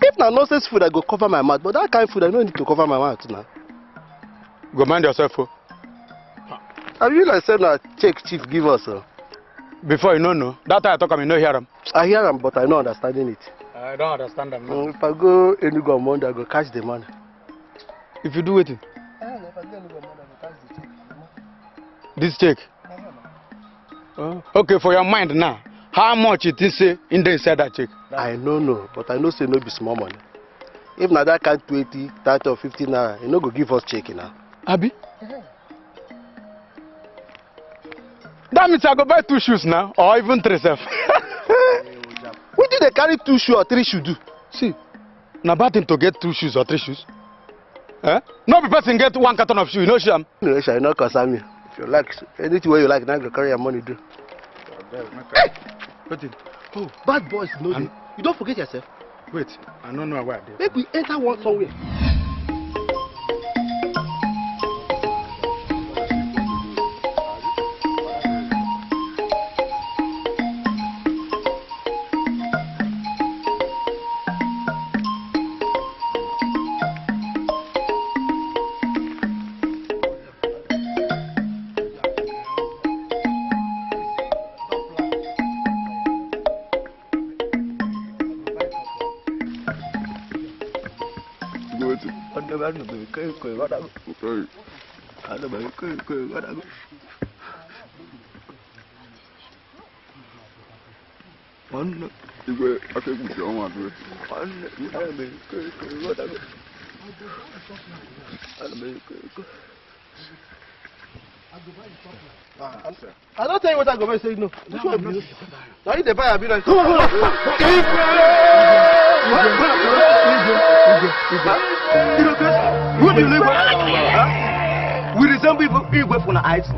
If na nonsense food, I go cover my mouth. But that kind of food, I don't need to cover my mouth now. Go mind yourself. I mean, I said na check Chief give us. Before you know, that time I talk, I no hear him. I hear him, but I no understanding it. I don't understand them now. If I go Enugu on Monday, I go catch the man. If you do it, If I go Enugu on Monday, I go catch the check. This check. Okay, for your mind now, how much you think say in the inside that check? I no know, but I know say no be small money. If na that kind 20, 30 or 50 naira, you no go give us check now. Abi? That means I go buy 2 shoes now, or even 3 self. What do they carry 2 shoes or 3 shoes do? See, now bad thing to get 2 shoes or 3 shoes. Eh? No be person get 1 carton of shoes, you know sham. No, shall not concern me. If you like, anything where you like, now go carry your money do. Hey! Wait. Oh, bad boys, no dey. You don't forget yourself. Wait, I don't know where I did. Make we enter one somewhere. I don't tell you what I go buy, say no. This one be now you dey buy a be like. Come on. Who do you live with? We resemble people from the eyes. No,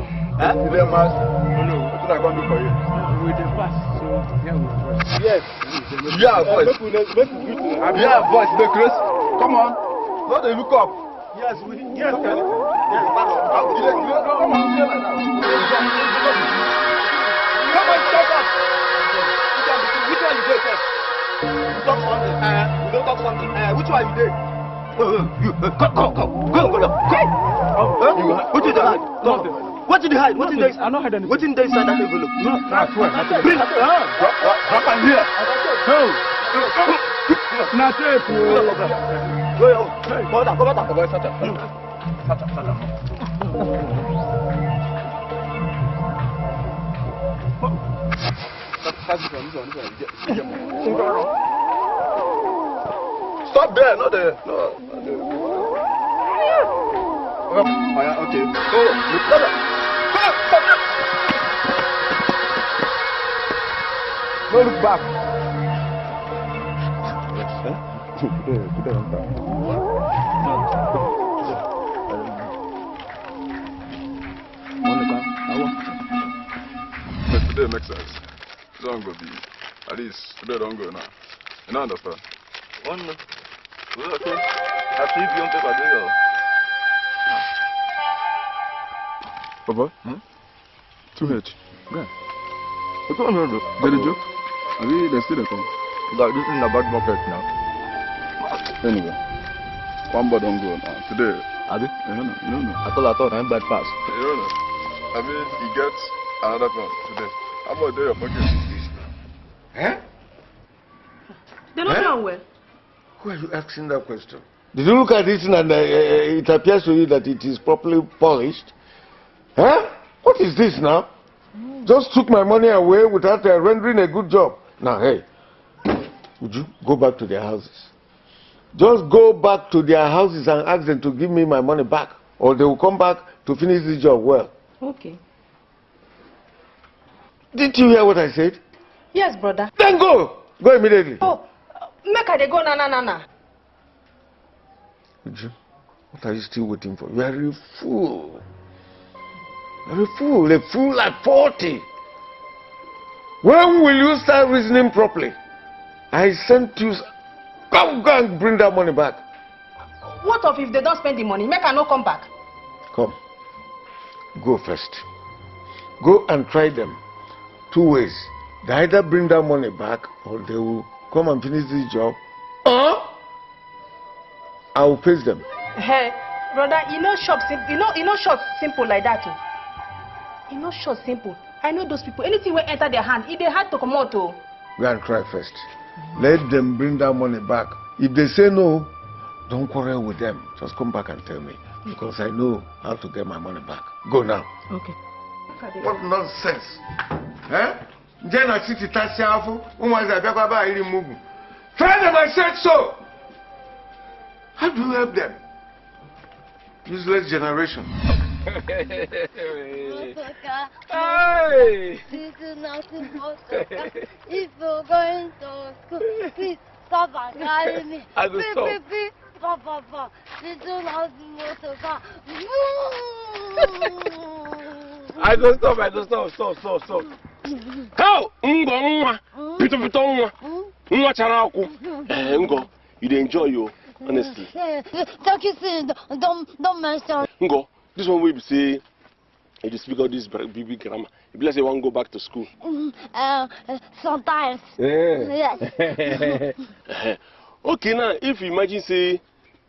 what I gonna do for you? We dey pass, so yeah, we pass. Yes. Yeah, boys. Yeah, boys. The Chris. Come on. Not they look up. Yes, we did. Yes, okay. yes. Come on. Come on, stop up. Which one you dey first? We talk something. We don't talk something. Which one you dey? What did they hide? What did they hide? What did they hide? I don't hide anything. What did they inside that envelope? No, I swear. Bring it. Drop her here. Not safe. Stop there, not there. No. Okay. No, look back. But today makes sense. Don't go be. At least today don't go now. You don't understand? One. Okay. After you don't take a day. Papa? 2H. Yeah. What's on here? Is that a joke? I mean, they still come. Like this in the bad bucket now. Anyway, one bad don't go now. Today. Abi? You don't know. I thought I'm bad pass. You don't know. I mean, he gets another one today. How much do you pocket? Eh? They're not done well. Who are you asking that question? Did you look at it and it appears to you that it is properly polished? Huh? What is this now? Just took my money away without rendering a good job. Now, hey, would you go back to their houses? Just go back to their houses and ask them to give me my money back, or they will come back to finish this job well. Okay. Did you hear what I said? Yes, brother. Then go! Go immediately. Oh, make her they go na. Uju, what are you still waiting for? You are a fool. You're a fool like 40. When will you start reasoning properly? I sent you. Go and bring that money back. What if they don't spend the money? Make her not come back. Come. Go first. Go and try them. 2 ways. They either bring that money back or they will come and finish this job. Or I will pay them. Hey, brother, shop simple like that too. Shop simple. I know those people. Anything will enter their hand. If they had to come out too. Go and try first. Let them bring that money back. If they say no, don't quarrel with them. Just come back and tell me. Because I know how to get my money back. Go now. Okay. What nonsense. Eh? Then I sit it at Siafu. Tell them I said so. How do you help them? Useless generation. Hey! This is nothing but if you're going to school, please stop and carry me. I will stop. Papa, this is nothing but I don't stop. Stop. How? Nwa. Pito nwa. Nwa chara akwụ. Ngo, you dey enjoy you, honestly. Talk you see, don't mention. Ngo, this one will be say, you speak all this BB grammar. If let's say one go back to school. Sometimes. Yeah. Yes. Okay, now if you imagine say,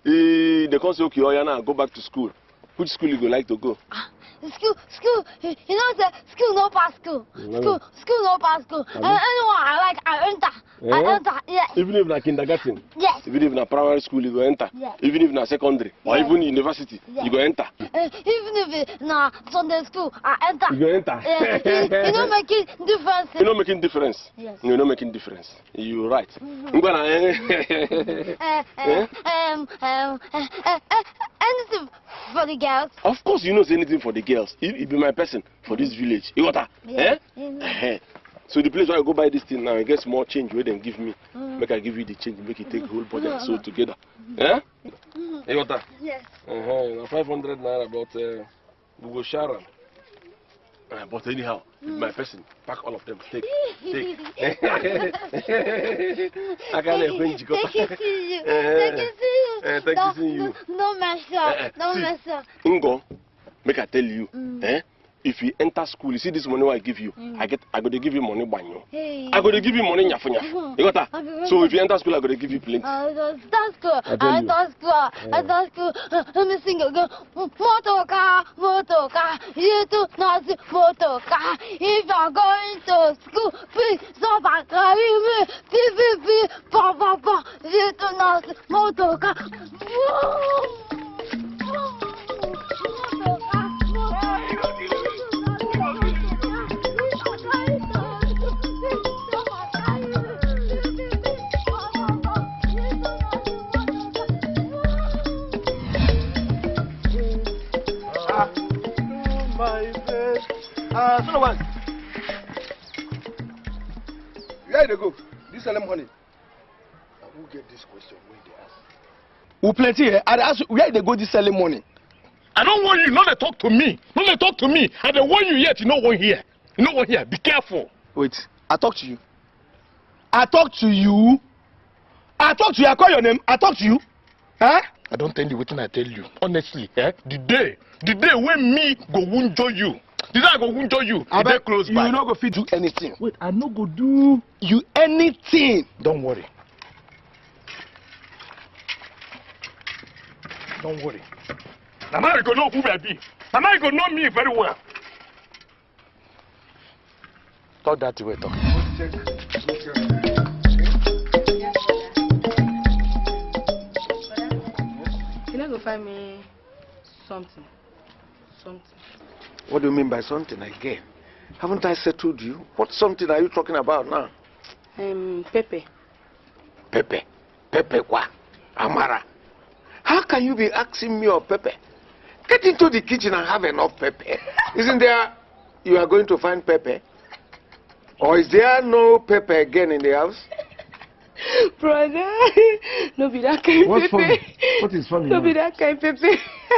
they come say okay, oh yeah, now go back to school. Which school you go like to go? School, you know, school no pass school. School no pass school. Anyone I enter. I enter, yes. Even if na kindergarten? Yes. Even if na primary school, you go enter? Yes. Even if na secondary? Or Yes. even university, Yes. you go enter? Even if na Sunday school, I enter. You go enter? Yes. You know making difference. You're not making difference? Yes. You're not making difference. You're right. Anything for the girls. Of course you know anything for the girls. It be my person for this village. You got that? Yes. So the place where I go buy this thing now, I get small change where they give me. Make I give you the change, make you take the whole budget and sew it together. You got that? Yes. Now 500 naira, but we go share them. But anyhow, my person, pack all of them. Take. I can't let you. Take it to you. Take it to you. Don't mess up. Don't mess up. Ngo, make I tell you, if you enter school, you see this money I give you, I go to give you money banyo. Hey. I go to give you money nyafu nyafu. You got that? So if you enter school, I go to give you plenty. That's good. That's good. Let me sing again. Motorcar, you do not see motorcar. If you're going to school, please stop and carry me. Beep, ba. You do not see motorcar. So what? Where they go? This Salem honey. I will get this question when they ask. Who plenty here? I ask where they go this Salem money. I don't want you. Not to talk to me. Not to talk to me. I don't want you yet. You know one here. You know one here. Be careful. Wait. I talk to you. I talk to you. I call your name. I talk to you. Huh? I don't tell you what I tell you. Honestly, the day when me go wunjo you. The day I go wunjo you. The day close by. You no go fit do anything. Wait, I no go do you anything. Don't worry. Don't worry. Now you go know who I be. Now you go know me very well. Talk that way, talk. You go find me something. What do you mean by something again? Haven't I settled you? What something are you talking about now? Pepe. Pepe what? Amara. How can you be asking me of Pepe? Get into the kitchen and have enough Pepe. Isn't there you are going to find Pepe? Or is there no Pepe again in the house? Brother, no be that kind What's Pepe. funny? What is funny? No be that kind Pepe.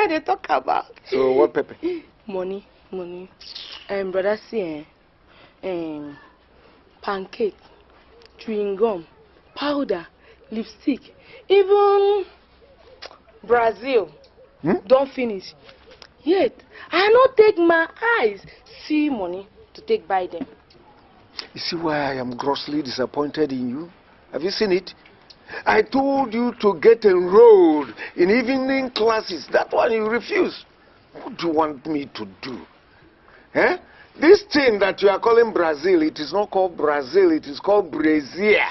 They talk about. So what Pepe? Money. Brother, see, pancake, chewing gum, powder, lipstick, even Brazil. Don't finish. Yet, I not take my eyes see money to take by them. You see why I am grossly disappointed in you? Have you seen it? I told you to get enrolled in evening classes. That one you refuse. What do you want me to do? Eh? This thing that you are calling Brazil, it is not called Brazil, it is called Brazier.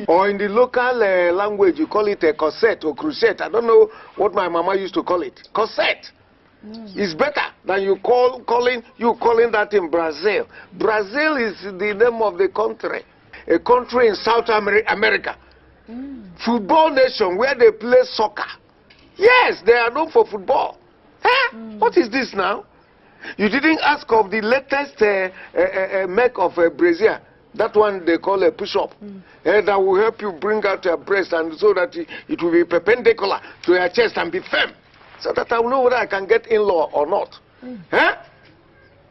Or in the local language, you call it a corset or crusette. I don't know what my mama used to call it. Corset. It's better than you calling that in Brazil. Brazil is the name of the country. A country in South America. Football nation where they play soccer. Yes, they are known for football. Huh? What is this now? You didn't ask of the latest make of brazier. That one they call a push-up. That will help you bring out your breast and so that it will be perpendicular to your chest and be firm. So that I will know whether I can get in-law or not. Huh?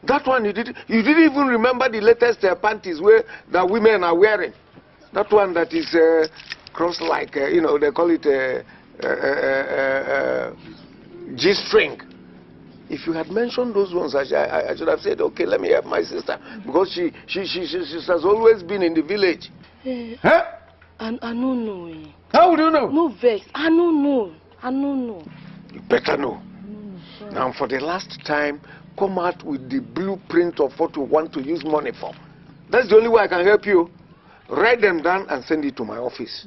That one you didn't even remember the latest panties that women are wearing. That one that is cross-like, they call it G-string. If you had mentioned those ones, I should have said, okay, let me help my sister. Because she has always been in the village. Huh? I don't know. How would you know? No vex. I don't know. You better know. Now, for the last time, come out with the blueprint of what you want to use money for. That's the only way I can help you. Write them down and send it to my office.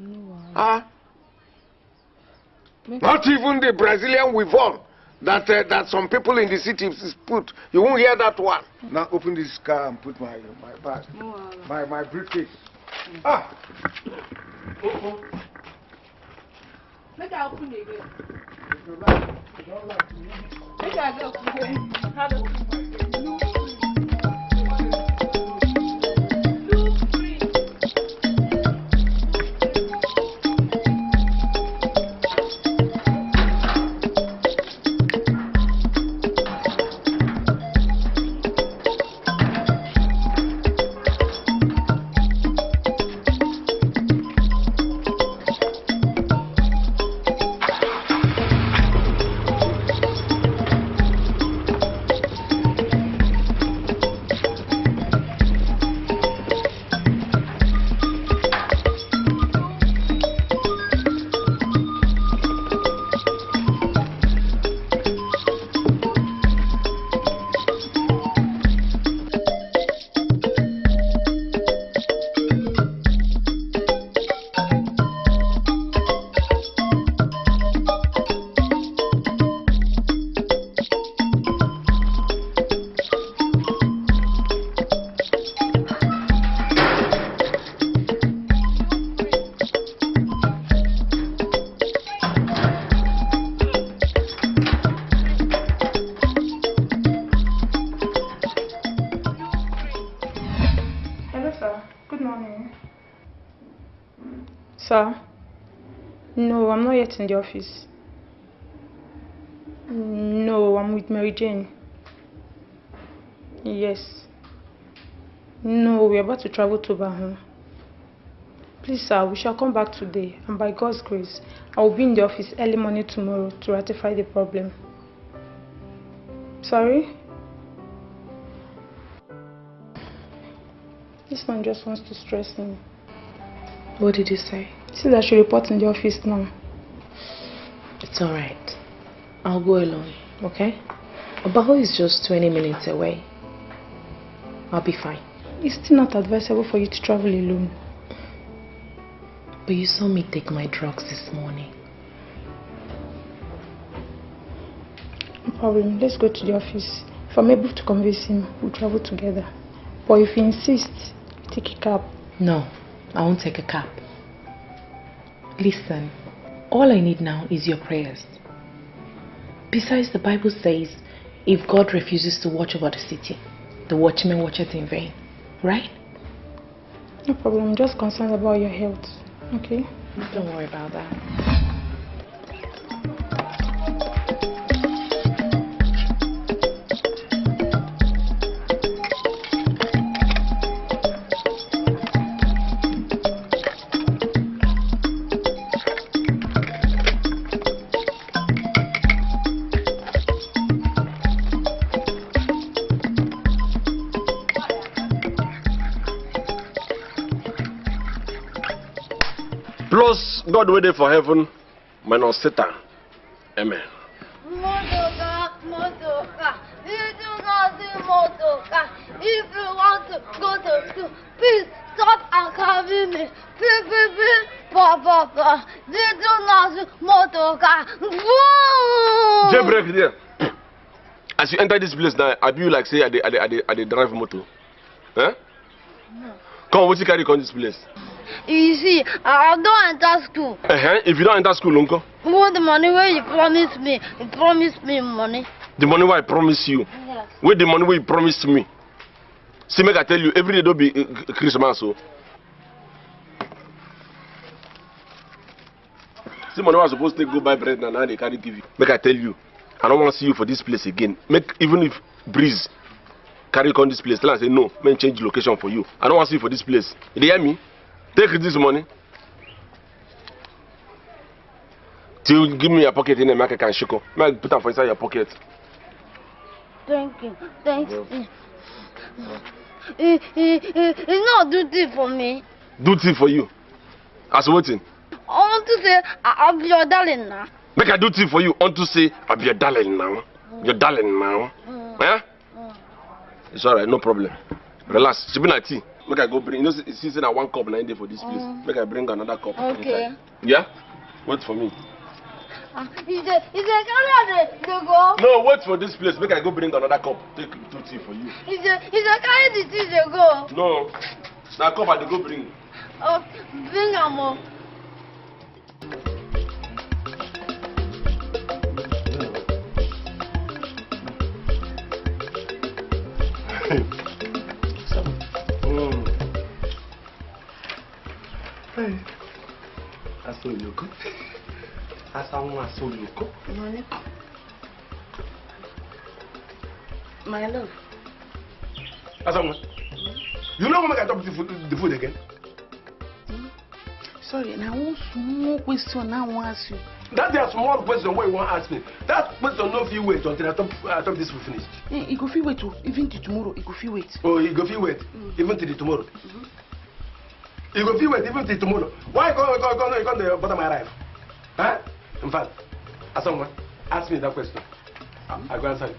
Not even the Brazilian weave-on that some people in the city put. You won't hear that one. Now open this car and put my bag, my briefcase. Make I open it again. Make I go open it. Sir? No, I'm not yet in the office. No, I'm with Mary Jane. Yes. No, we're about to travel to Bahama. Please, sir, we shall come back today, and by God's grace, I will be in the office early morning tomorrow to ratify the problem. Sorry? This man just wants to stress me. What did you say? He said I should report in the office now. It's alright. I'll go alone, okay? Obaho is just 20 minutes away. I'll be fine. It's still not advisable for you to travel alone. But you saw me take my drugs this morning. No problem. Let's go to the office. If I'm able to convince him, we'll travel together. But if he insists, take a cab. No, I won't take a cab. Listen, all I need now is your prayers. Besides, the Bible says, if God refuses to watch over the city, the watchman watcheth in vain. Right? No problem. I'm just concerned about your health. Okay? Don't worry about that. Plus, God waited for heaven, minus Satan. Amen. Motoka, motoka, you do not do motoka. If you want to go to school, please stop and carry me. Papa, you do not do motoka. Jailbreak there. As you enter this place now, I be like say I dey drive motor. Huh? No. Come, what you carry come this place? You see, I don't enter school. If you don't enter school, uncle. What the money where you promised me? You promised me money. The money where I promise you. Yes. Where the money where you promised me. See, make I tell you, every day don't be Christmas. So. See, money was supposed to go buy bread and now they carry give you. Make I tell you, I don't want to see you for this place again. Make even if breeze carry on this place, tell I say no, man change the location for you. I don't want to see you for this place. You hear me? Take this money. Till give me your pocket in the market and shiko. May I put them for inside your pocket? Thank you. Thank you. It's not duty for me. Duty for you. As waiting. I want to say I'll be your darling now. Make a duty for you. I want to say I'll be your darling now. Your darling now. Eh? It's alright, no problem. Relax. She be like tea. Make I go bring. You know, she's in a 1 cup 9 day for this place. Make I bring another cup. Okay. Inside. Yeah? Wait for me. Is it carry the go? No, wait for this place. Make I go bring another cup. Take 2 tea for you. Is it carry the tea they go? No. Now cup I go bring. Oh, bring a more. Hey, I saw you go. I saw you go. My love. You know when I talk the food again? Sorry, and I want small question I want to ask you. That's a small question why you want to ask me. That question no fit wait until I talk this food finished. It go fit wait even till tomorrow. It go fit wait. Oh, it go fit wait even till tomorrow. You go fit wait even till tomorrow. Why you go the bottom my life? Huh? In fact, as someone ask me that question, I go answer you.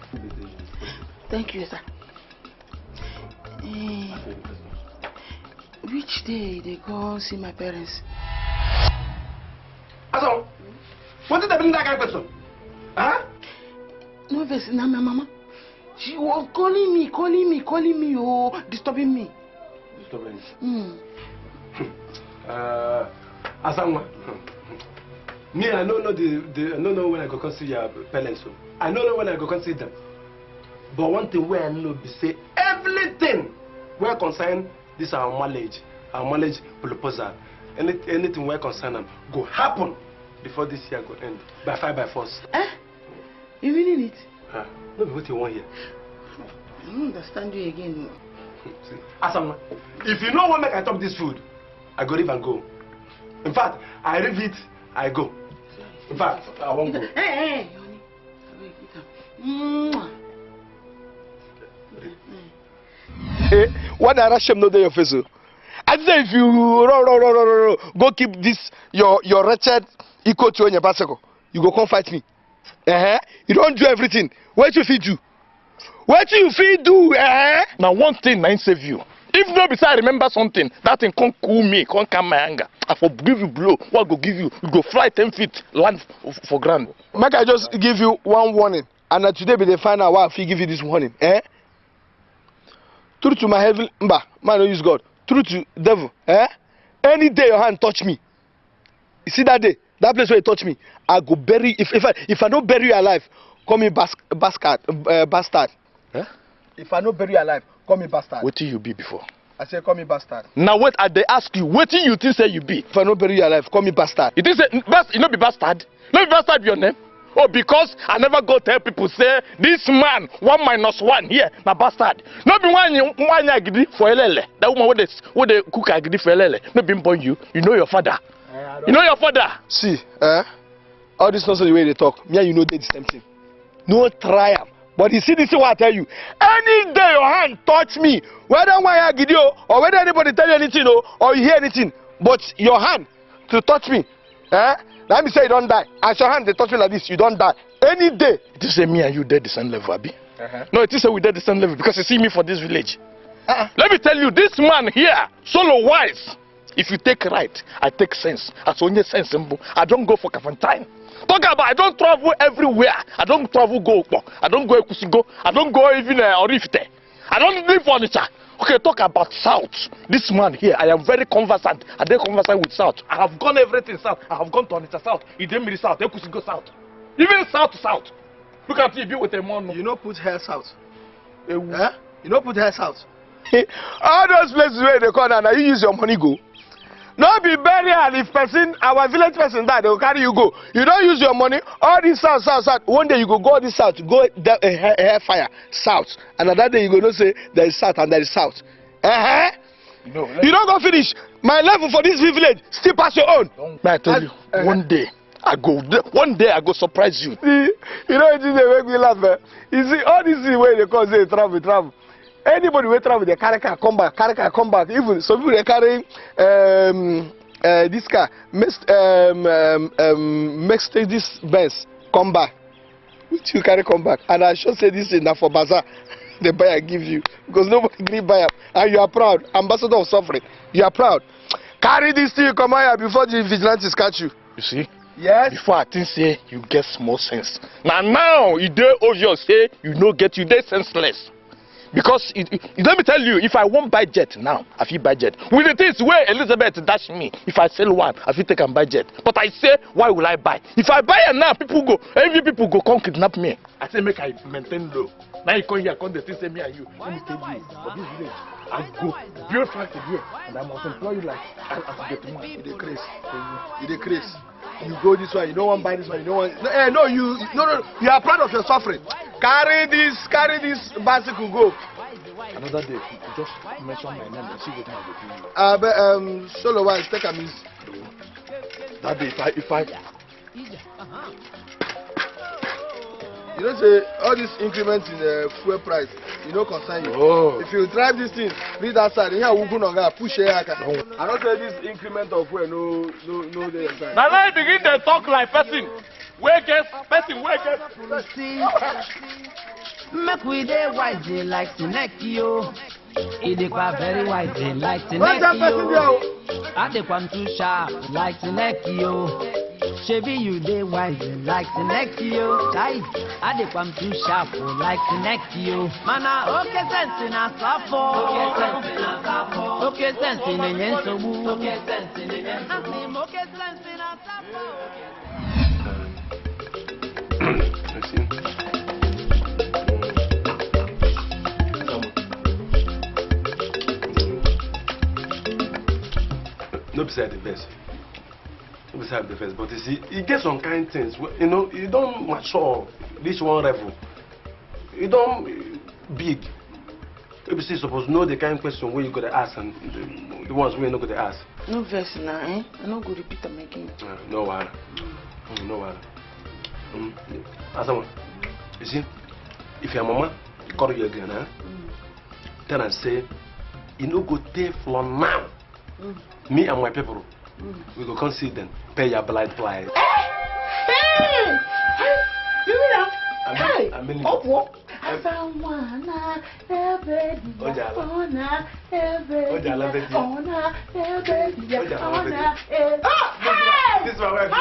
Thank you, sir. Which day they go see my parents? Aso, what did they bring that kind of question? Huh? No, this now my mama. She was calling me, oh, disturbing me. Disturbing me? Asanwa. Me, I don't know I don't know when I go see your parents. I don't know when I go see them. But one thing where I know be say everything where concern this our marriage proposal. anything wey concern am go happen before this year go end by 5 by force. You mean it? No be what you want here. I don't understand you again. See, Asama, if you know what make I chop this food, I go leave and go. In fact, I leave it, I go. In fact, I won't go. Hey, What other shame no dey your face? I say if you run, go keep this your wretched equal to your bicycle, you go come fight me. You don't do everything. What you fit do? What you fit do? Now one thing I save you. If no beside remember something, that thing can't cool me, can't calm my anger. I forgive you blow. What go give you? You go fly 10 feet, land for ground. Make I just give you one warning, and today be the final why I fit give you this warning. True to my heaven, man, no use God. True to devil, any day your hand touch me, you see that day, that place where you touch me, I go bury. If I don't bury you alive, call me bastard. If I don't bury you alive, call me bastard. What did you be before? I say call me bastard. Now what they ask you? What do you think say you be? If I don't bury you alive, call me bastard. You think say you not be bastard? Not be bastard be your name? Oh, because I never go tell people say this man 1 minus 1 here na bastard. No be one agidi for elele. That woman what they cook agidi for elele. No be born you. You know your father. You know your father. See, all this nonsense the way they talk. Me and you know they the same thing. No try am. But you see this is what I tell you. Any day your hand touch me, whether one agidi or whether anybody tell you anything or you hear anything, but your hand to touch me, let me say you don't die. As your hand they touch me like this, you don't die. Any day. It is say me and you dead the same level, Abi. No, it is say we dead the same level because you see me for this village. Let me tell you, this man here, solo wise. If you take right, I take sense. As only sense, I don't go for Kafantine. Talk about I don't travel everywhere. I don't travel go. I don't go Ekusigo. I don't go even Orifite. I don't live furniture. Okay, talk about South. This man here, I am very conversant. I dey conversant with South. I have gone everything South. I have gone to Onitsha South. Idemili South. Ekusigo South. Even South to South. Look at you, be with a man. You know put hair South. You know put hair South. All those places where they call now, you use your money go. No be burial if person, our village person die, they will carry you go. You don't use your money. All this South. One day you go all this South, go hair fire South. And another day you go no say there is South and there is South. No, you don't go finish. My level for this village still pass your own. I tell you, one day I go surprise you. See, you know it is they make me laugh. You see all this way they call say travel. Anybody will travel, they carry car, come back. Even some people they carry this car, Mercedes Benz, come back. Which you carry come back. And I should say this is not for bazaar. The buyer give you because nobody agree buyer, and you are proud, ambassador of suffering. You are proud. Carry this thing, come here before the vigilantes catch you. You see? Yes. Before I think say you get small sense. Now you dey obvious say you no get you dey senseless. Because let me tell you, if I won't buy jet now, I feel buy jet. With the things where Elizabeth dash me, if I sell one, I feel take and buy jet. But I say, why will I buy? If I buy it now, every people go come kidnap me. I say make I maintain low. Now you come here, come the thing say me and you. Let me tell you, for this village, I go build factory here, and I must employ you like I get money. You dey craze. You go this one, you don't want to buy this one, you don't want. No, you are proud of your suffering. Carry this bicycle, go. Another day, you just mention my name and see what I will do you. Solo wise, take a miss. That day, if I you don't say all these increments in the fuel price, you know concern you. Oh. If you drive this thing, read that side, here we go now, push here. I don't say this increment of fuel, no they inside. Now I begin to talk like person. Wake up. Make we dey wise like Sinekio. It dey quite very wise like Sinekio. I dey come too sharp like Sinekio. Chevy you dey wise like Sinekio. I dey come too sharp like Sinekio. Mana okay sense na safo. Okay sense na yensobu. Okay sense na safo. No beside the best. Beside the first, but you see, you get some kind of things. You know, you don't mature this one level. You don't big. You see, supposed to know the kind of question where you got to ask and the ones where you not got to ask. No verse now, eh? I no go repeat them again. No one. No one. Asama, you see, if your mama call you again, then I say, you no go take floor now. Me and my people. We go come see them, pay your blind price. Hey! You mean that? Hey! I mean, what? I found one, baby. This is my wife.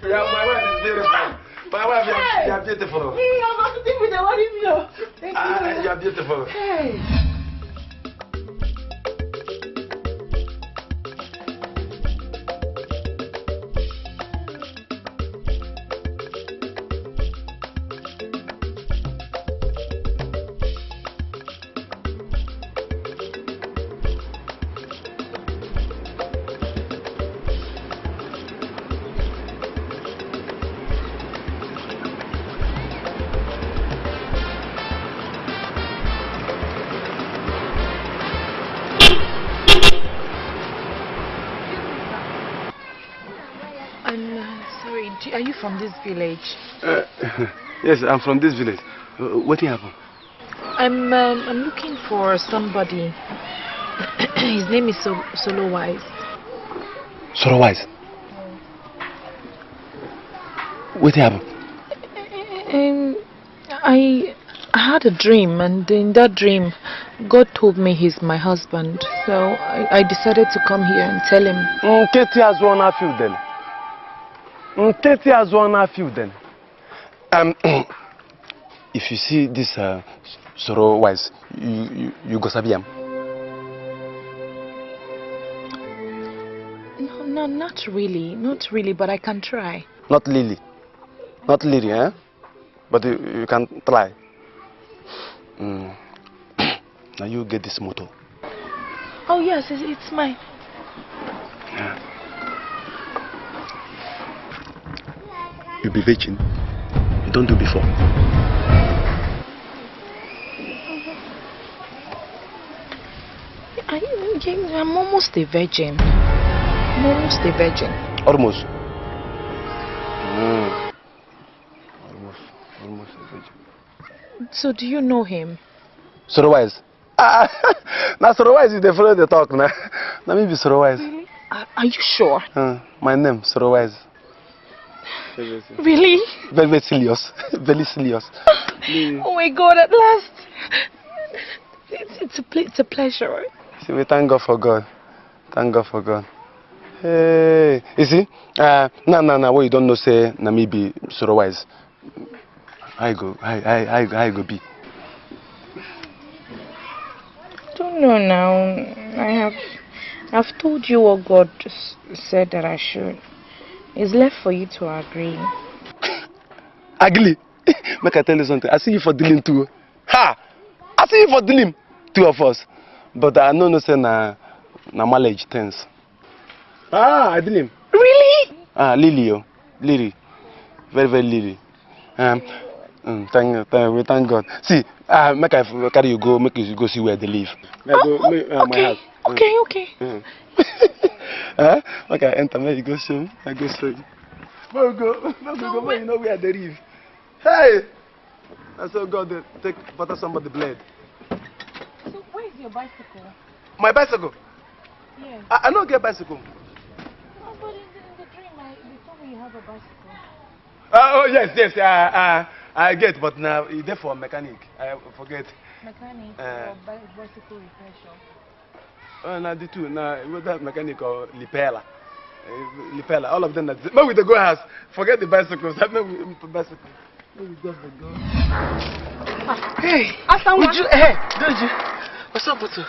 Yeah, my wife is beautiful. My wife, you are beautiful. I'm not sitting with the wedding meal. You are beautiful. Hey! Are you from this village? Yes, I'm from this village. What happened? I'm looking for somebody. His name is Solo Wise. Solo Wise? What happened? I had a dream, and in that dream, God told me he's my husband. So I decided to come here and tell him. If you see this Soro Wise, you go sabi him? No, not really, but I can try. Not Lily, eh? But you can try. Now you get this motto. Oh yes, it's mine. Yeah. You be virgin. You don't do before. I'm almost a virgin. Almost a virgin. Almost a virgin. So do you know him? Soro Wise. Now Soro Wise is the fellow they talk now. Now me be Soro Wise. Really? Are you sure? My name Soro Wise. Really? Very serious. Very serious. Oh my God! At last, it's a pleasure. See, we thank God for God. Thank God for God. Hey, you see? No. What you don't know say na me be Soro Wise. I go be. Don't know now. I've told you what God said that I should. It's left for you to agree. Agree? Make I tell you something. I see you for dealing too. Ha! I see you for dealing. Two of us. But I know no say na marriage tense. I deal him. Really? Lily. Lily. Very, very Lily. Thank God. See, make I carry you go, make you go see where they live. Okay. My house. Okay. Okay, enter, make you go show. I go show you. Go, you know where they live. Hey! I saw God take butter somebody blade. So where is your bicycle? My bicycle? Yes. I don't get bicycle. No, but in the dream, you told me you have a bicycle. Oh yes. I get, but now it's there for a mechanic. I forget. Mechanic or bicycle repair shop? Now the two. Now with that mechanic or repair. All of them. But with the go house, forget the bicycles. I know with bicycle. Hey, would you? Hey, Doji, what's up with you?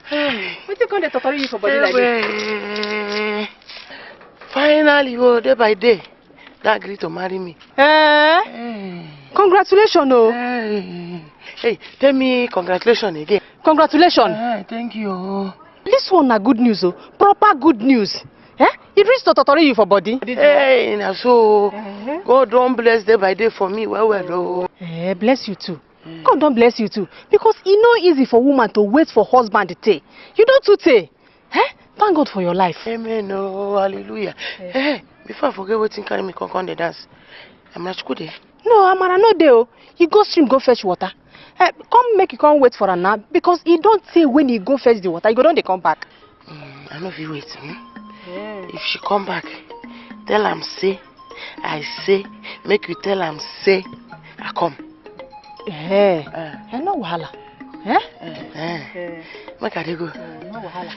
Hey, what you going to talk to you for body like this? Finally, day by day, that agreed to marry me. Congratulations, oh. Hey, tell me congratulations again. Congratulations. Thank you. This one na good news, oh. Proper good news. Eh? It reached to totori you for body. Hey, na so. God don't bless day by day for me. Well. Bless you too. God don't bless you too. Because it's not easy for woman to wait for husband to take. You don't too take. Eh? Thank God for your life. Amen. Oh, hallelujah. Hey, before I forget what thing carry me come the dance. I'm not good there. No, Amara, no there. You go stream, go fetch water. Come make you come wait for her now. Because he don't say when you go fetch the water, you go don't come back. I know if you wait. If she come back, tell am say, I say, make you tell am say, I come. No wahala. Make I go. No wahala.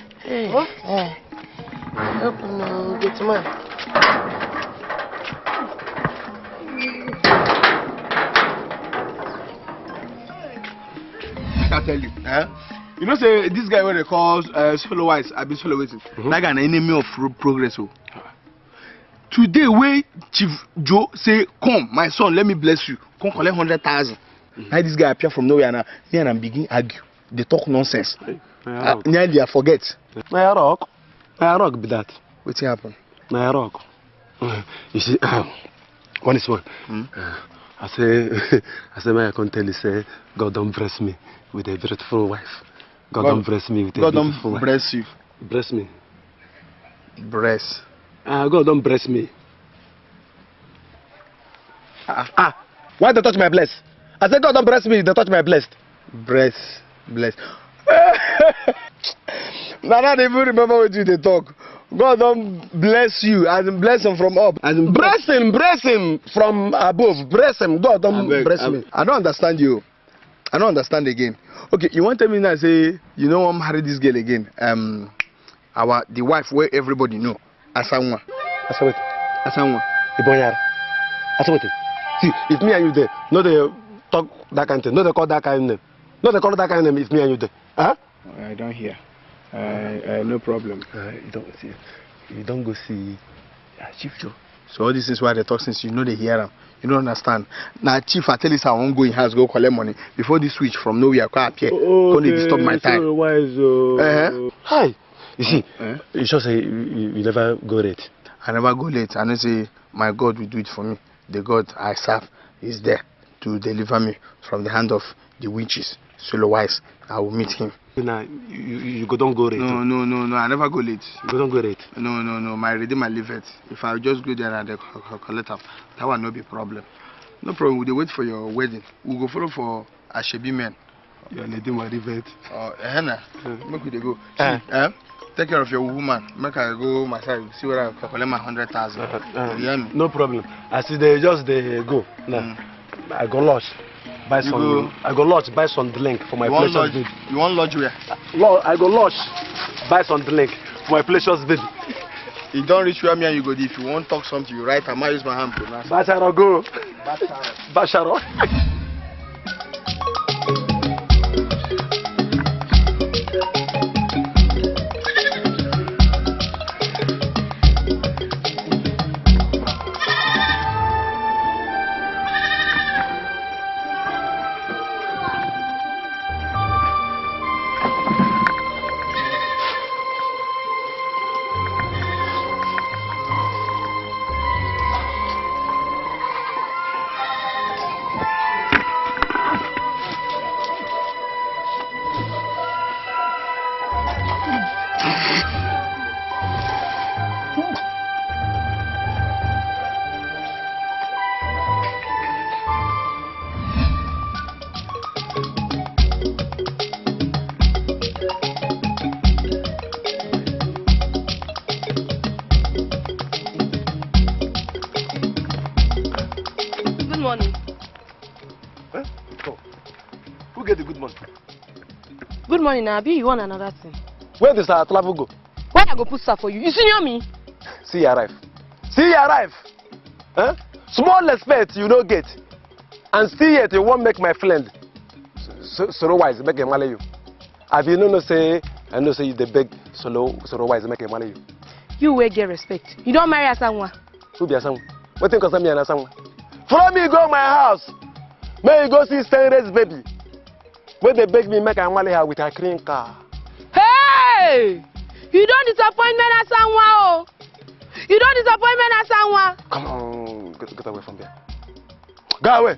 Hope no get man. I tell you, you know, say this guy what they call swallow wise, I be swallow waiting. That guy an enemy of progress. Oh. Today, where Chief Joe say, "Come, my son, let me bless you. Come collect 100,000." Now this guy appear from nowhere and me and I'm begin argue. They talk nonsense. Nearly I forget. My rock be that. What's happen? My rock. You see, one is one. I say, my I can tell you, say, God don't bless me with a beautiful wife. God don't bless me with a beautiful wife. God don't bless you. Bless me. Bless. God don't bless me. Why they touch my bless? I said God don't bless me, they touch my blessed. Bless. Now I don't even remember what you they talk. God don't bless you, as in bless him from up. As in bless him from above. Bless him. God don't bless me. I don't understand you. I don't understand again. Okay, you want to tell me now say you know I'm married this girl again. The wife where everybody know. Asanwa. Ibonyar. See, if me and you there, no they talk that kind of thing, no they call that kind of name. No they call that kind of name if me and you there. Huh? I don't hear. No problem. You don't go see Chief Joe. So all this is why they talk since you know they hear them. You don't understand. Now Chief, I tell you I won't go in house go collect money before this switch from nowhere come appear. Don't disturb my time. So wise. Hi. You see, you just say you never go late. I never go late. I know say my God will do it for me. The God I serve is there to deliver me from the hand of the witches. Solo wise, I will meet him. Nah, you go don't go late. No, I never go late. You go don't go late. No, my redeemer leave it. If I just go there and they collect up, that will not be a problem. No problem, we wait for your wedding. We'll go follow for Ashebi men. Your redeemer leave it. Henna, make we go. Take care of your woman. Make I go myself. See where I can collect my 100,000. You hear me? No problem. I see they just go. Nah. I go lodge. Buy some drink for my precious baby. You want lodge where? I go lodge. Buy some drink for my precious baby. You don't reach where me and you go. If you want to talk something, you write. I might use my hand to pronounce. Basharo go. Basharo. Good morning, Abi. You want another thing? Where does our travel go? Where I go put stuff for you? You senior me? See you arrive. Huh? Small respect you don't get. And still yet you won't make my friend. So wise, make a malay you. Have you no say, I know say you the beg so wise, make a malay you. You will get respect. You don't marry Asanwa. Who be Asanwa? What think of me and Asanwa? Follow me go my house. May you go see stainless baby. When they beg me make a malay her with a clean car. Hey! Hey! You don't disappoint me as someone. You don't disappoint me as someone. Come on, get away from there. Go away.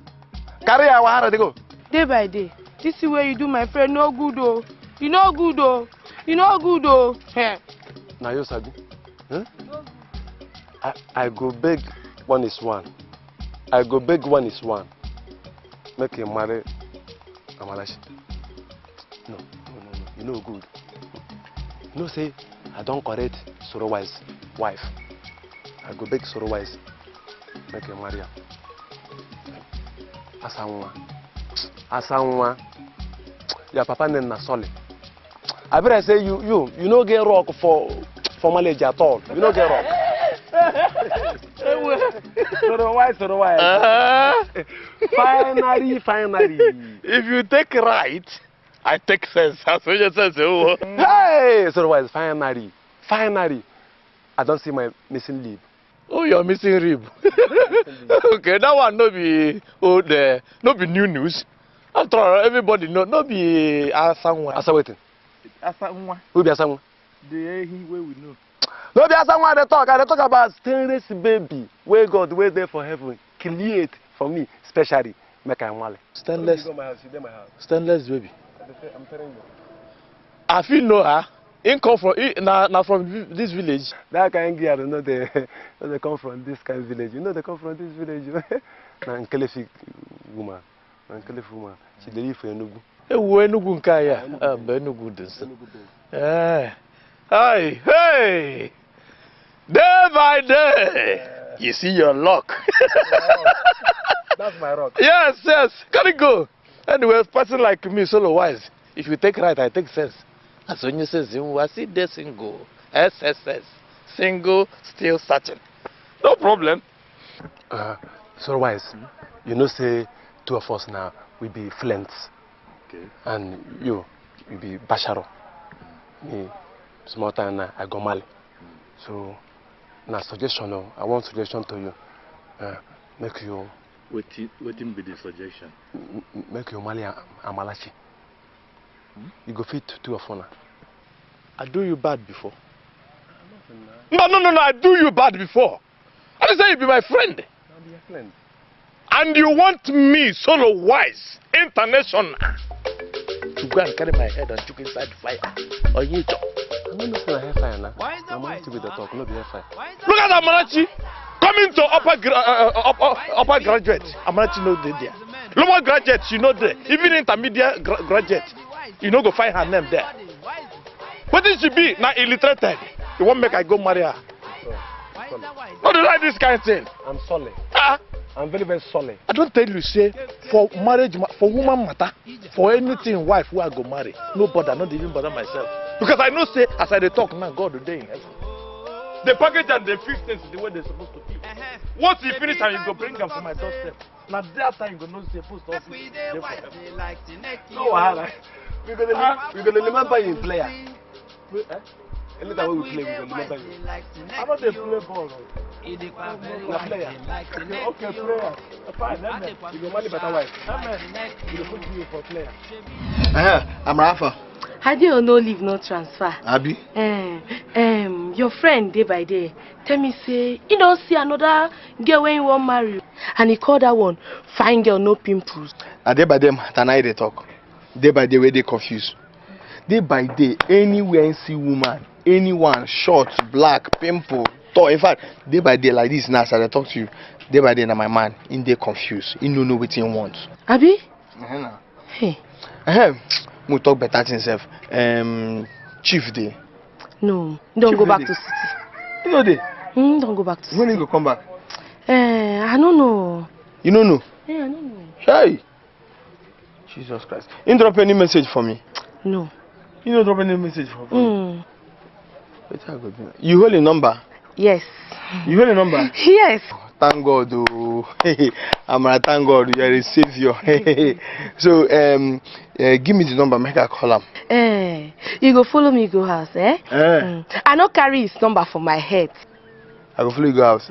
Carry our heart to go. Day by day. This is where you do, my friend. No good, oh. You no good, oh. You no good, oh. Hey. Now you sabi. Huh? I go beg one is one. I go beg one is one. Make him marry Amalachi. No. You know good. You know say I don't correct Sorowai's wife. I go beg Sorowai's. Make him marry her. Asanwa. Your papa name na Solly. I better say you no get rock for marriage at all. You no get rock. Sorowai. Finally. If you take right, I take sense. That's what you say. Hey, Sorowai, finally. I don't see my missing lip. Oh, you're missing rib. Okay, that one no be old, no be new news. After all, everybody know, no be Asanwa. Asawaiting. Asanwa. Who be Asanwa? The way we know. No be Asanwa they talk. I talk about stainless baby. Where God, where there for heaven, create for me, especially make I male. Stainless. You go my house, you dey my house. Stainless baby. I'm telling you. I feel know her. In come from from this village. That kind of girl, no they come from this kind of village. You know they come from this village. Na Nkelefi woman. She dey live for Enugu. Enugu nka ya. Enugu this. Hey. Day by day. You see your luck. That's my rock. Yes. Can it go? Anyway, a person like me, solo wise. If you take right, I take sense. As when you say I see the single. SSS. Single, still searching. No problem. So wise, you know say two of us now we be friends. Okay. And you be Basharo. Me, small time now I go Mali. So now suggestion, I want suggestion to you. Make you Waiting be the suggestion. Make you Mali Amalachi. You go fit two of us now. I do you bad before. No, I do you bad before. I just say you be my friend. I'll be your friend. And you want me, solo wise, international, to go and carry my head and chuck inside the fire. Or you chop. I'm not looking at hellfire now. I'm not to be the talk, not the hellfire. Look at Amarachi coming to upper graduate. Amarachi no there. Lower graduate, you know there. Even intermediate graduate, you know go find her name there. What did she be? Now illiterated. You won't make I go marry her. How do you like this kind of thing? I'm sorry. I'm very, very sorry. I don't tell you, say, for marriage, for woman matter, for anything wife who I go marry, no bother, not even bother myself. Because I know, say, as I dey talk now, God will dey in heaven. They package and they fix things the way they're supposed to fix. Once you finish and you go bring them for my doorstep. Now that time you go know, say, post office, they for heaven. No wahala. We're gonna remember you in player. Anytime we play, we're gonna remember you. I'm not a play ball. You're a player. Okay, player. Fine, amen. You go marry better wife. Amen. You go put you for player. I'm Rafa. Hadi or no leave, no transfer. Abi? Your friend day by day tell me say he don't see another girl when you want marry, and he called that one fine girl, no pimples. Day by day, Tanai they talk. Day by day, where they confuse. Day by day, anywhere see woman, anyone, short, black, pimple, tall. In fact, day by day like this now, as I talk to you, day by day now my man, in they confused. He don't know what he wants. Abi? Hey. We talk better things. Chief day. No, don't Chief go back day. To city. You know day? Don't go back to city. When you go come back? I don't know. You don't know? Yeah, I don't know. Hey! Jesus Christ. You drop any message for me? No. You don't drop any message for me? You hold a number? Yes. You hold a number? Yes. Thank God, oh. I'm gonna thank God, you are a savior. So, give me the number, make I call him. You go follow me go house, I don't carry his number for my head. I go follow you go house?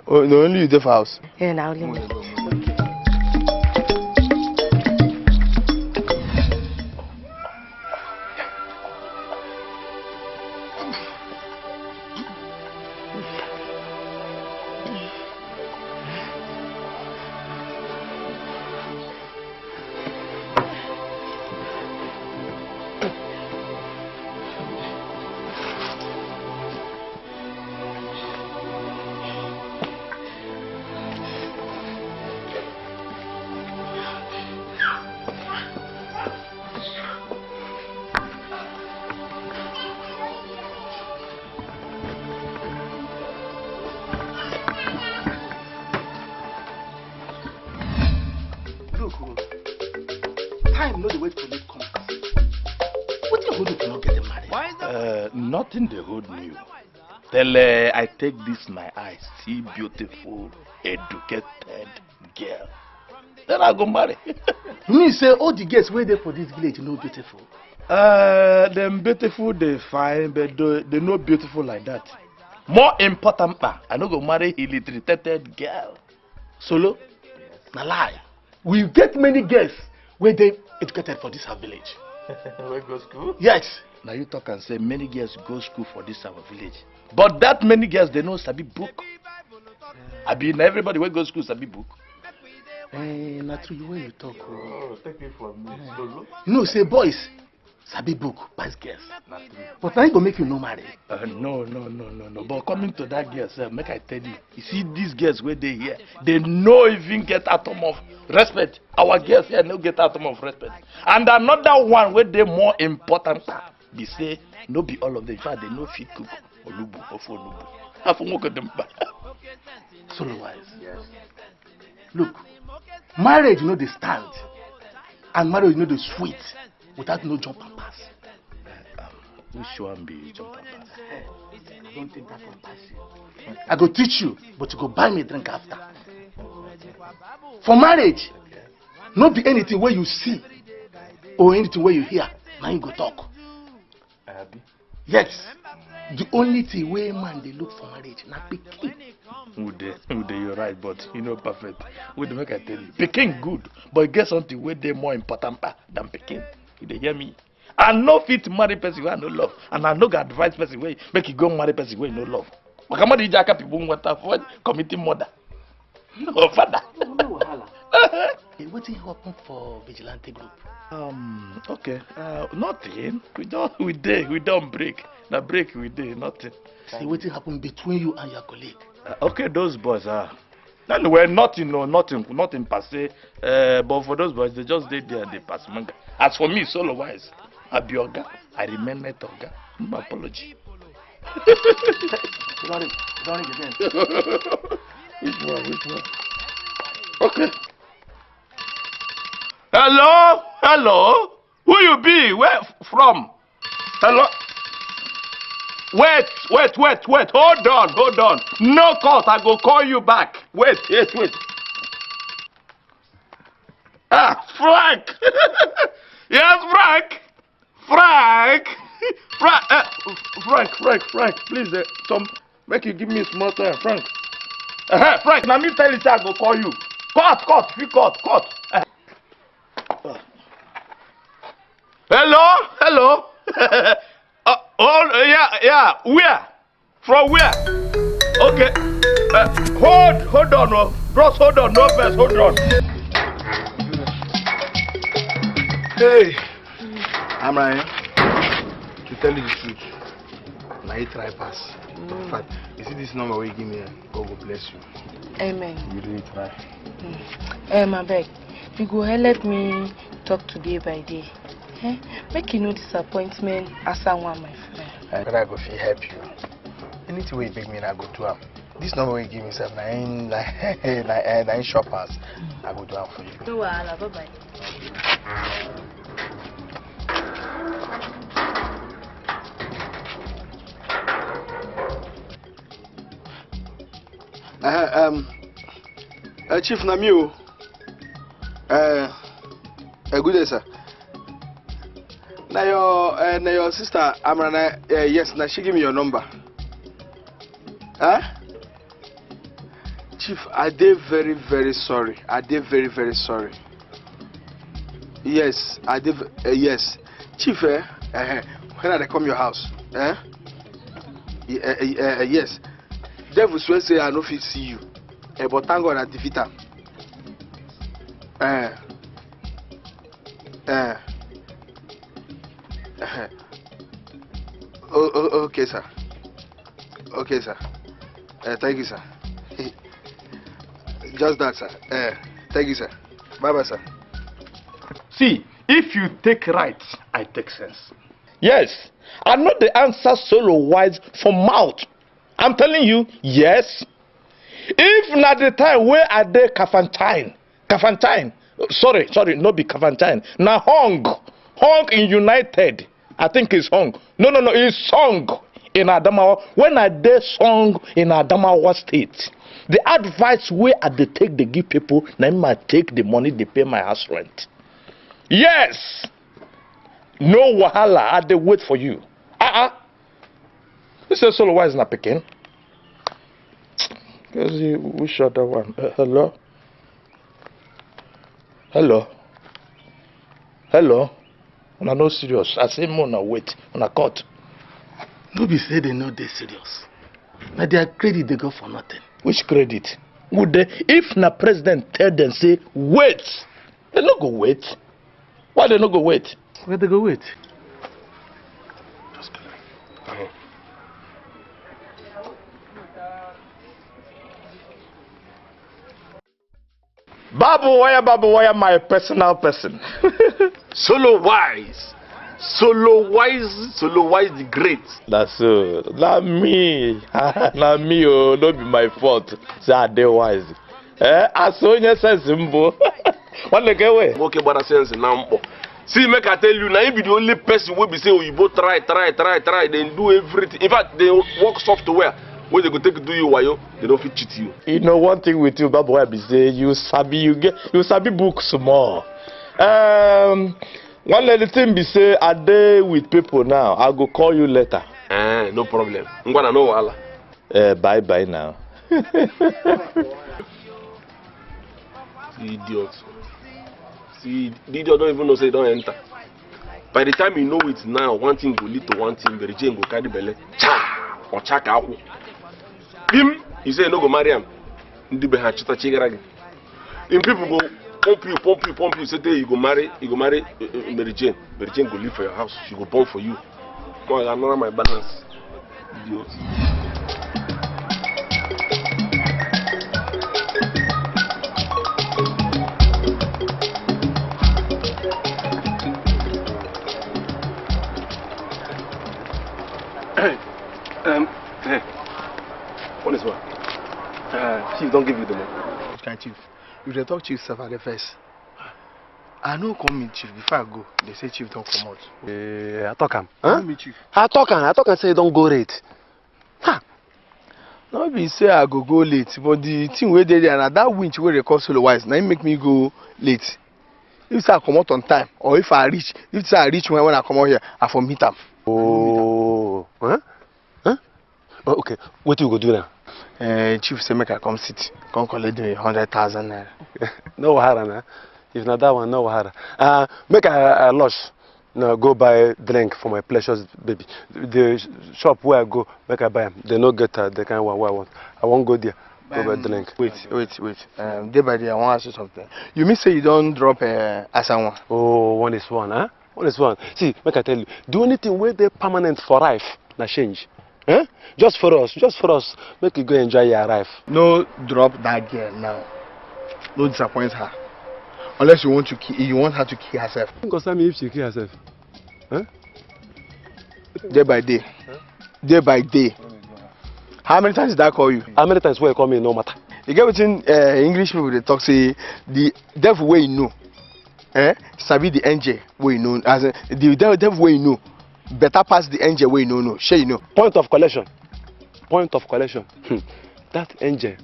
Oh, no, only you there for house? Yeah, now only me. time no dey wait for late comers. What you hold you cannot get them married? Nothing they hold me. Till I take this my eyes, see beautiful, educated girl. Then I go marry. You mean say all the girls wey dey for this village no beautiful? Them beautiful, they fine, but they not beautiful like that. More important, I no go marry illiterate girl. Solo? Na lie. We get many girls where they educated for this our village. Where go school? Yes. Now you talk and say many girls go school for this our village. But that many girls they know sabi book. I mean everybody where go school sabi book. Na true the way you talk. Oh, take me for me. Solo. You know say boys sabi book pass girls. But now you go make you no marry. No. But coming to that girl, sir, make I tell you. You see these girls where they here, they no even get atom of respect. Our girls here no get atom of respect. And another one where they more important, they say no be all of them. In fact, they no fit cook olubu or for olubu. I for work them back. Solo wise. Yes. Look, marriage no dey stand, and marriage no dey sweet without no jump and pass. Which one be jump and pass? I don't think that can pass you. I go teach you, but you go buy me a drink after. For marriage, no be anything where you see or anything where you hear. Now you go talk. Yes. The only thing where man they look for marriage, not pikin. Ude, you're right, but you know perfect. Ude, make I tell you, pikin good, but get something where they more important than pikin. You hear me? I no fit marry person where I no love, and I no go advise person where make you go marry person where you no love. But come on, the jacka people want to avoid committing murder. No, father. No, hey, what thing happen for vigilante group? Okay. Nothing. We don't break. Na break we did nothing. See what happen between you and your colleague? Okay, those boys are. Anyway, nothing per se. But for those boys, they just did there, they pass manga. As for me, solo wise, I be Oga. I remain net Oga. My apology. Don't again. Which one? Okay. Hello. Who you be? Where from? Hello. Wait. Hold on. No call. I go call you back. Wait. Frank. Yes, Frank. Frank. Please, make you give me a small time, Frank. Frank, now me tell you I go call you. Cut. Hello. Yeah. Where? From where? Okay. Hold on, bros. Hold on, no first. Hold on. Hey, I'm Ryan. To tell you the truth, now you try pass. In fact, you see this number where you give me, God will bless you. Amen. You really try. My beg, you go ahead, let me talk today by day. Make you no disappointment as someone, my friend. I go feel help you. Anything where you beg me, I go do am. This number where you give me, sir, nine shoppers. I go do am for you. No, bye-bye. Chief Namio. Good day, sir. Now your sister Amrana, yes, now she give me your number. Chief, I did very, very sorry. Yes, I did. Yes, Chief. When I come your house? Yes. Devil swear say I no fit see you. But thank God I defeat him. Okay, sir. Thank you, sir. Just that, sir. Thank you, sir. Bye-bye, sir. See, if you take right, I take sense. Yes, I know the answer solo wise from mouth. I'm telling you, yes. If not the time where I did Kafantine, Sorry, no be Cavantine. Now Hong in United. I think it's Hong. No, it's Song in Adamawa. When I did Song in Adamawa State, the advice where they take, they give people, now I take the money, they pay my house rent. Yes. No wahala, I they wait for you. This is solo wise na picking. We shot that one. Hello? Una no serious. I say more now wait. Una cut. No be say they know they serious. Now their credit they go for nothing. Which credit? Would they, if na president tell them say wait, they no go wait. Why they no go wait? Where they go wait? Just kill me. Babu Wire, my personal person. Solo wise the great. That's so. Not me. Not me. Oh, don't be my fault. Say I dey wise. I saw your sense, Mbo. What the way? Okay, but I sense now. See, make I tell you, now you be the only person who be say, oh, you both try, then do everything. In fact, they work software. When they go take do you wayo, they don't fit cheat you. You know one thing with you, Babu, I be say you sabi books more. One little thing be say I dey with people now. I go call you later. No problem. I'm gonna know wahala. Bye now. Idiot. See, the idiot don't even know say don't enter. By the time you know it now, one thing go lead to one thing. Very Jane go carry belle. Cha or chaka out. Him, you say no go marry him. Ndi be ha chita chigaragi. Him people go pump you. Say you go marry Mary Jane. Mary Jane go live for your house. She go born for you. Come on, I know my balance. Idiot. Hey. What is what? Chief don't give you the money. Can Chief? If they talk Chief self at the first. I know come meet Chief before I go. They say Chief don't come out. I talk him. Huh? Meet Chief. I talk and say don't go late. Huh? No be say I go late, but the thing where they there and that winch where they call solo wise, now it make me go late. If I come out on time, or if I reach when I come out here, I for meet them. Oh, huh? Oh, okay, what you go do now? Chief say make I come sit, come collect the 100,000 naira. No wahara na. If not that one, no wahara. Make a loss. Now go buy drink for my precious baby. The shop where I go, make I buy them. They no get the kind of one I want. I won't go there. Go buy drink. Wait. Day by day, I want to ask you something. You mean say you don't drop asanwa? Oh, one is one, huh? One is one. See, make I tell you, the only thing where they permanent for life, na change. Eh? Just for us. Make you go enjoy your life. No drop that girl now. No disappoint her. Unless you want her to kill herself. Concern me if she kill herself. Huh? Day by day. Huh? Day by day. How many times did I call you? How many times will you call me? No matter. You get within English people they talk say the devil way you know. Sabi the angel way you know. As the devil way you know. Better pass the angel way you know. No, sure you know. Point of collection. That angel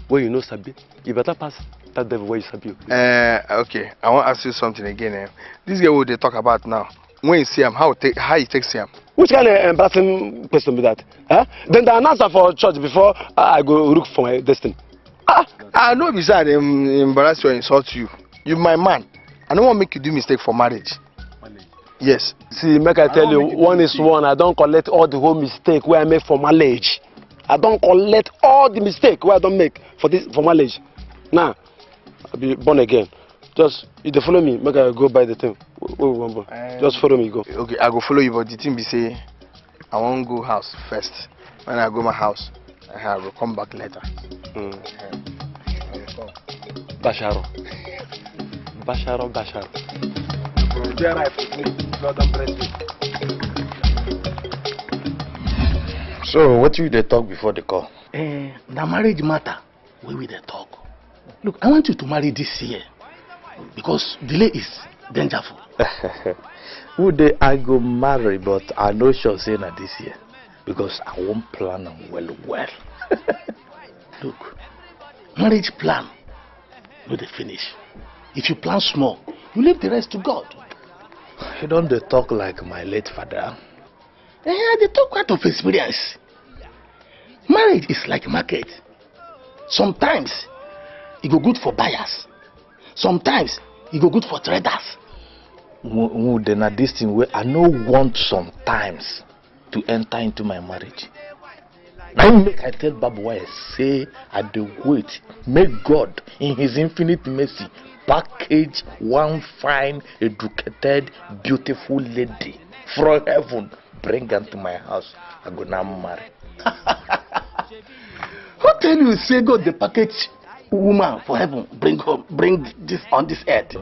where you know Sabi, you better pass that devil where you Sabi. Okay. I want to ask you something again. This guy what they talk about now. When you see him, how you take see him? Which kind of embarrassing question be that? Huh? Then the announcer for church before I go look for my destiny. I know beside embarrass you or insult you. You my man. I don't want to make you do mistake for marriage. Yes. See, make I tell you, one is one. I don't collect all the whole mistake where I make for marriage. I don't collect all the mistake where I don't make for marriage. Now, I'll be born again. Just, if you follow me, make I go buy the thing. Just follow me, go. Okay, I go follow you, but the thing be say, I won't go house first. When I go my house, I will come back later. Basharo. So, what will they talk before the call? The marriage matter, we will talk. Look, I want you to marry this year. Because delay is dangerful. Would I go marry, but I no sure say na this year. Because I won't plan am well. Look, marriage plan, no dey finish. If you plan small, you leave the rest to God. You don't dey talk like my late father. They talk out of experience. Marriage is like market. Sometimes it go good for buyers. Sometimes it go good for traders. Then na this thing where I no want sometimes to enter into my marriage. Now make I tell Babu why I say I dey wait. Make God in his infinite mercy package one fine, educated, beautiful lady from heaven, bring her to my house. I go now marry. Who tell you say God the package woman for heaven bring this on this earth?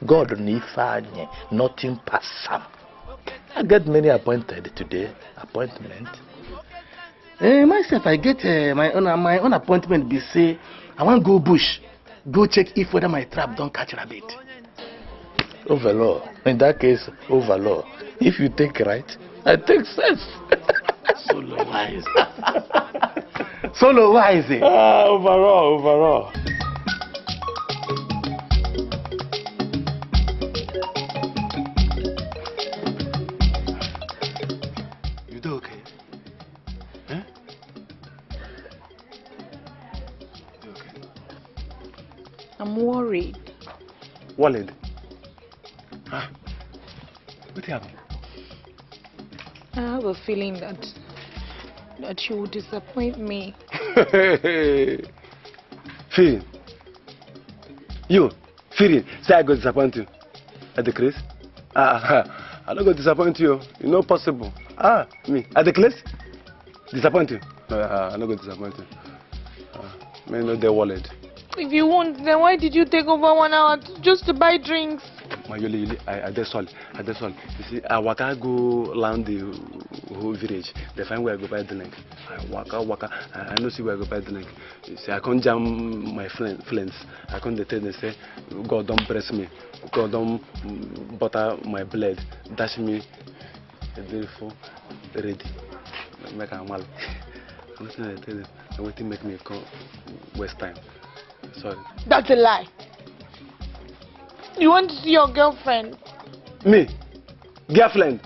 God nifanye nothing pass Sam. I get many appointed today. Appointment. Myself, I get my own appointment. Be say I want go bush, go check if whether my trap don't catch rabbit. Overlaw. In that case, overlaw. If you take right, I take sense. Solo wise. Solo wise. Overall. You do okay? Huh? You okay? I'm worried. Worried? Huh? What happened? I have a feeling that you will disappoint me. Feeling? You? Feeling? Say I go disappoint you? At the place? I don't go disappoint you. It's not possible. Me? At the place? Disappoint you? No, I don't go disappoint you. Man, no, they're worried. If you won't, then why did you take over 1 hour just to buy drinks? My Yoli, I that's all. You see, I waka go around the whole village. They find where I go buy drink. I waka. I know see where I go buy drink. You see, I can't jam my friends. I can't tell them say, God don't press me. God don't butter my blood. Dash me. Therefore, ready. Make a mal. I'm not going to tell them. I want to make me come waste time. Sorry. That's a lie. You want to see your girlfriend? Me? Girlfriend?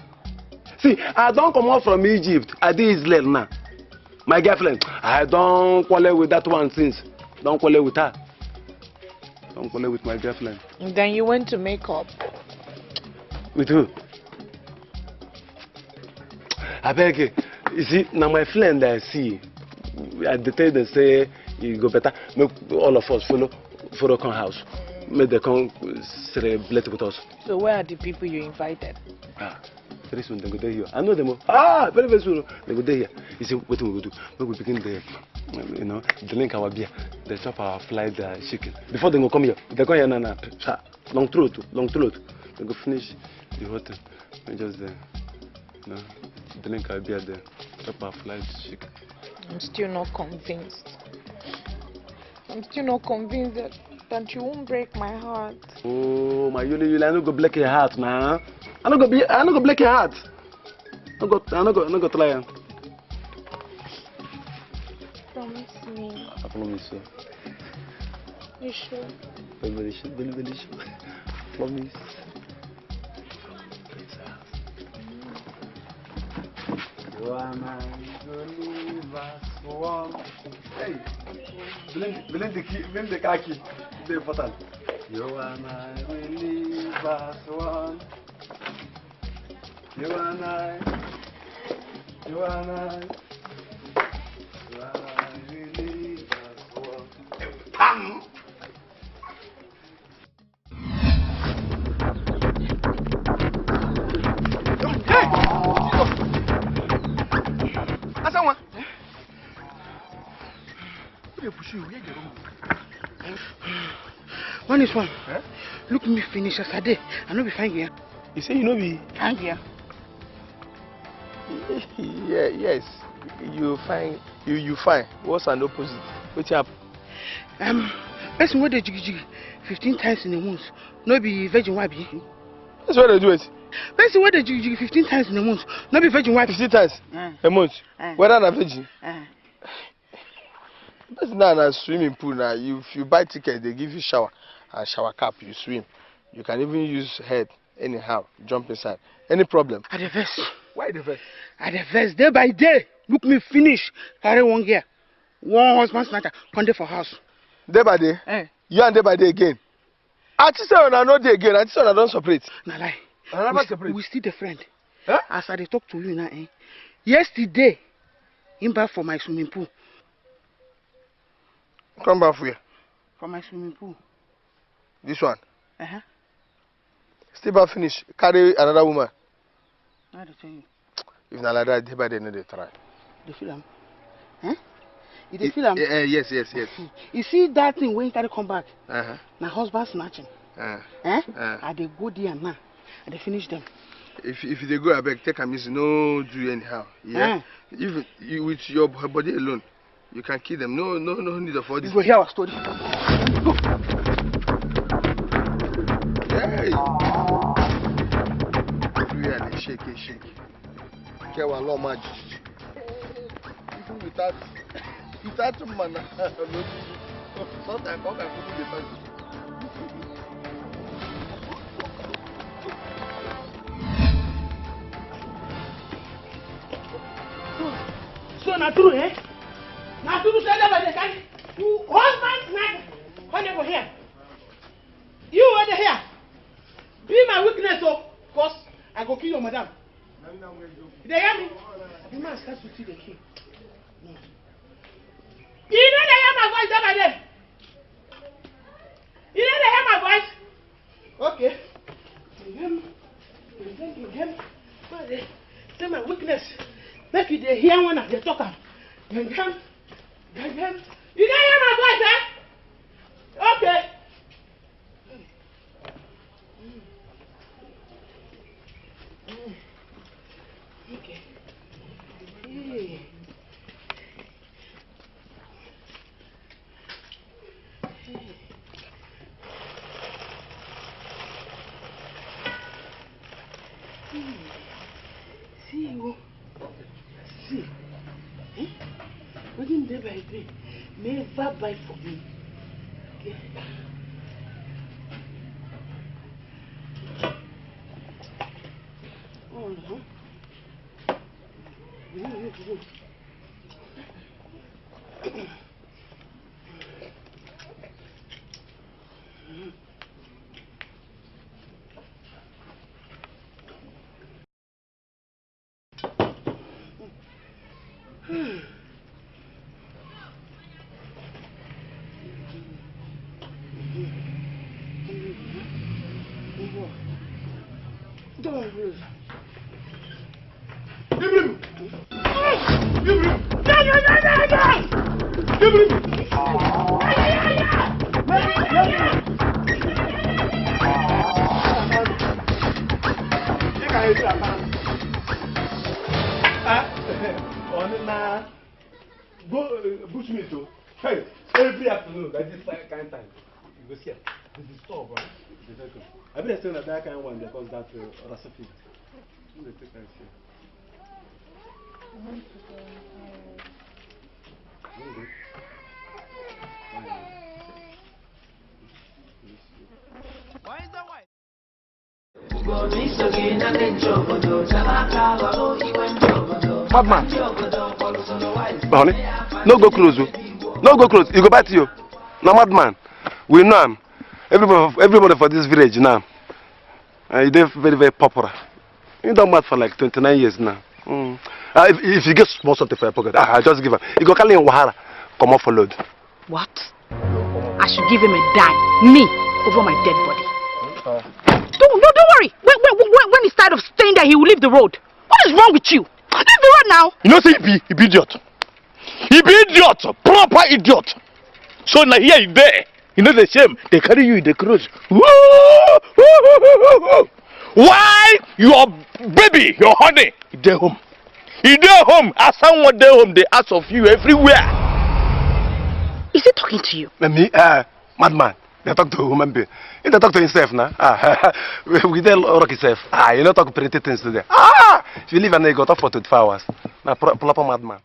See, I don't come out from Egypt. I did Israel now. My girlfriend, I don't quarrel with that one since. Don't quarrel with her. Don't quarrel with my girlfriend. Then you went to make up. With who? I beg you. You see, now my friend I see, at the time they say, you go better, make all of us follow come house. Make they come celebrate with us. So where are the people you invited? Very soon they go there here. I know them all. Very soon they go there here. You see, what we will do? We will begin the, drink our beer, they chop our fried chicken. Before they go come here, they go here now. Long throat. They go finish the hotel. And just drink our beer, they chop our fried chicken. I'm still not convinced. That you won't break my heart. Oh, my Yuli, I no go break your heart now. I no go break your heart. I no go try. Promise me. I promise you. You sure? Very sure. Promise. You are my universe one. Hey, blend the khaki. It's important. You are my universe one. You are my universe one. Pam. One is one. Huh? Look me finish as I did. I know be fine here. You say you know be fine here. Yeah, yes. You fine. You fine. What's an opposite? What's up? Person where they jiggy 15 times in a month. No be virgin wife. That's what they do it. Person where they jiggy 15 times in a month. No be virgin wife. 15 times a month. Whether na virgin. That's not a swimming pool now. If you buy ticket, they give you shower and shower cap. You swim. You can even use head anyhow. Jump inside. Any problem? At the first. Why the first? At the first, day by day. Look me finish. Carry 1 year. 1 husband snatcher. Come there for house. Day by day? You and day by day again. I just say when I know day again. I just say when I don't separate. Nah lie. I never separate. We still the friend. As I talk to you now, yesterday, him back for my swimming pool. Come back for you. For my swimming pool. This one? Still back finish. Carry another woman. I don't tell you. If not like that, day by day, no, they try. The film? You the film? Yes. You see that thing when you carry come back? Now husband snatching. I they go there now. And they finish them. If they go back, take a miss, no do anyhow. Yeah. Even you, with your body alone, you can kill them. No need of all this. You go hear our story. Go. Hey. Really shake. Okay, well, no much. Even without man, sometimes I come and put the person. So na true, Na true say that by the guy. You husband snack. Come over here. You over here. Be my weakness, cause I go kill your madam. They hear me? The man starts to see the king. You know they hear my voice that by them. You know they hear my voice. Okay. Him. Say my weakness. Make you hear one of the talker. You don't hear my voice, Okay. Okay. Hey. See you. See. Within day by day, never buy for me. Okay. Hey, every afternoon, at this kind of time, you go see it. This is store, bro. I bet I still that kind of one because that recipe. They take that here. Why is that white? Madman. Honey, no go close. No go close. You go back to you. No madman. We know him. Everybody for this village now. He's very, very popular. He done mad for like 29 years now. If you get small something for your pocket, I just give him. You go call him Wahara. Come off for load. What? I should give him a dime. Me over my dead body. Don't worry. When he's tired of staying there, he will leave the road. What is wrong with you? Leave the road now. You know, say he be idiot. He be idiot. Proper idiot. So now here you there. You know the shame. They carry you in the cruise. Why your baby, your honey, he dey home. He dey home. As someone dey home, they ask of you everywhere. Is he talking to you? Me, Madman. They talk to a human being. He they talk to himself now. We tell rock himself. You not talk pretty things today. If you leave and you got off for 24 hours. Now proper madman.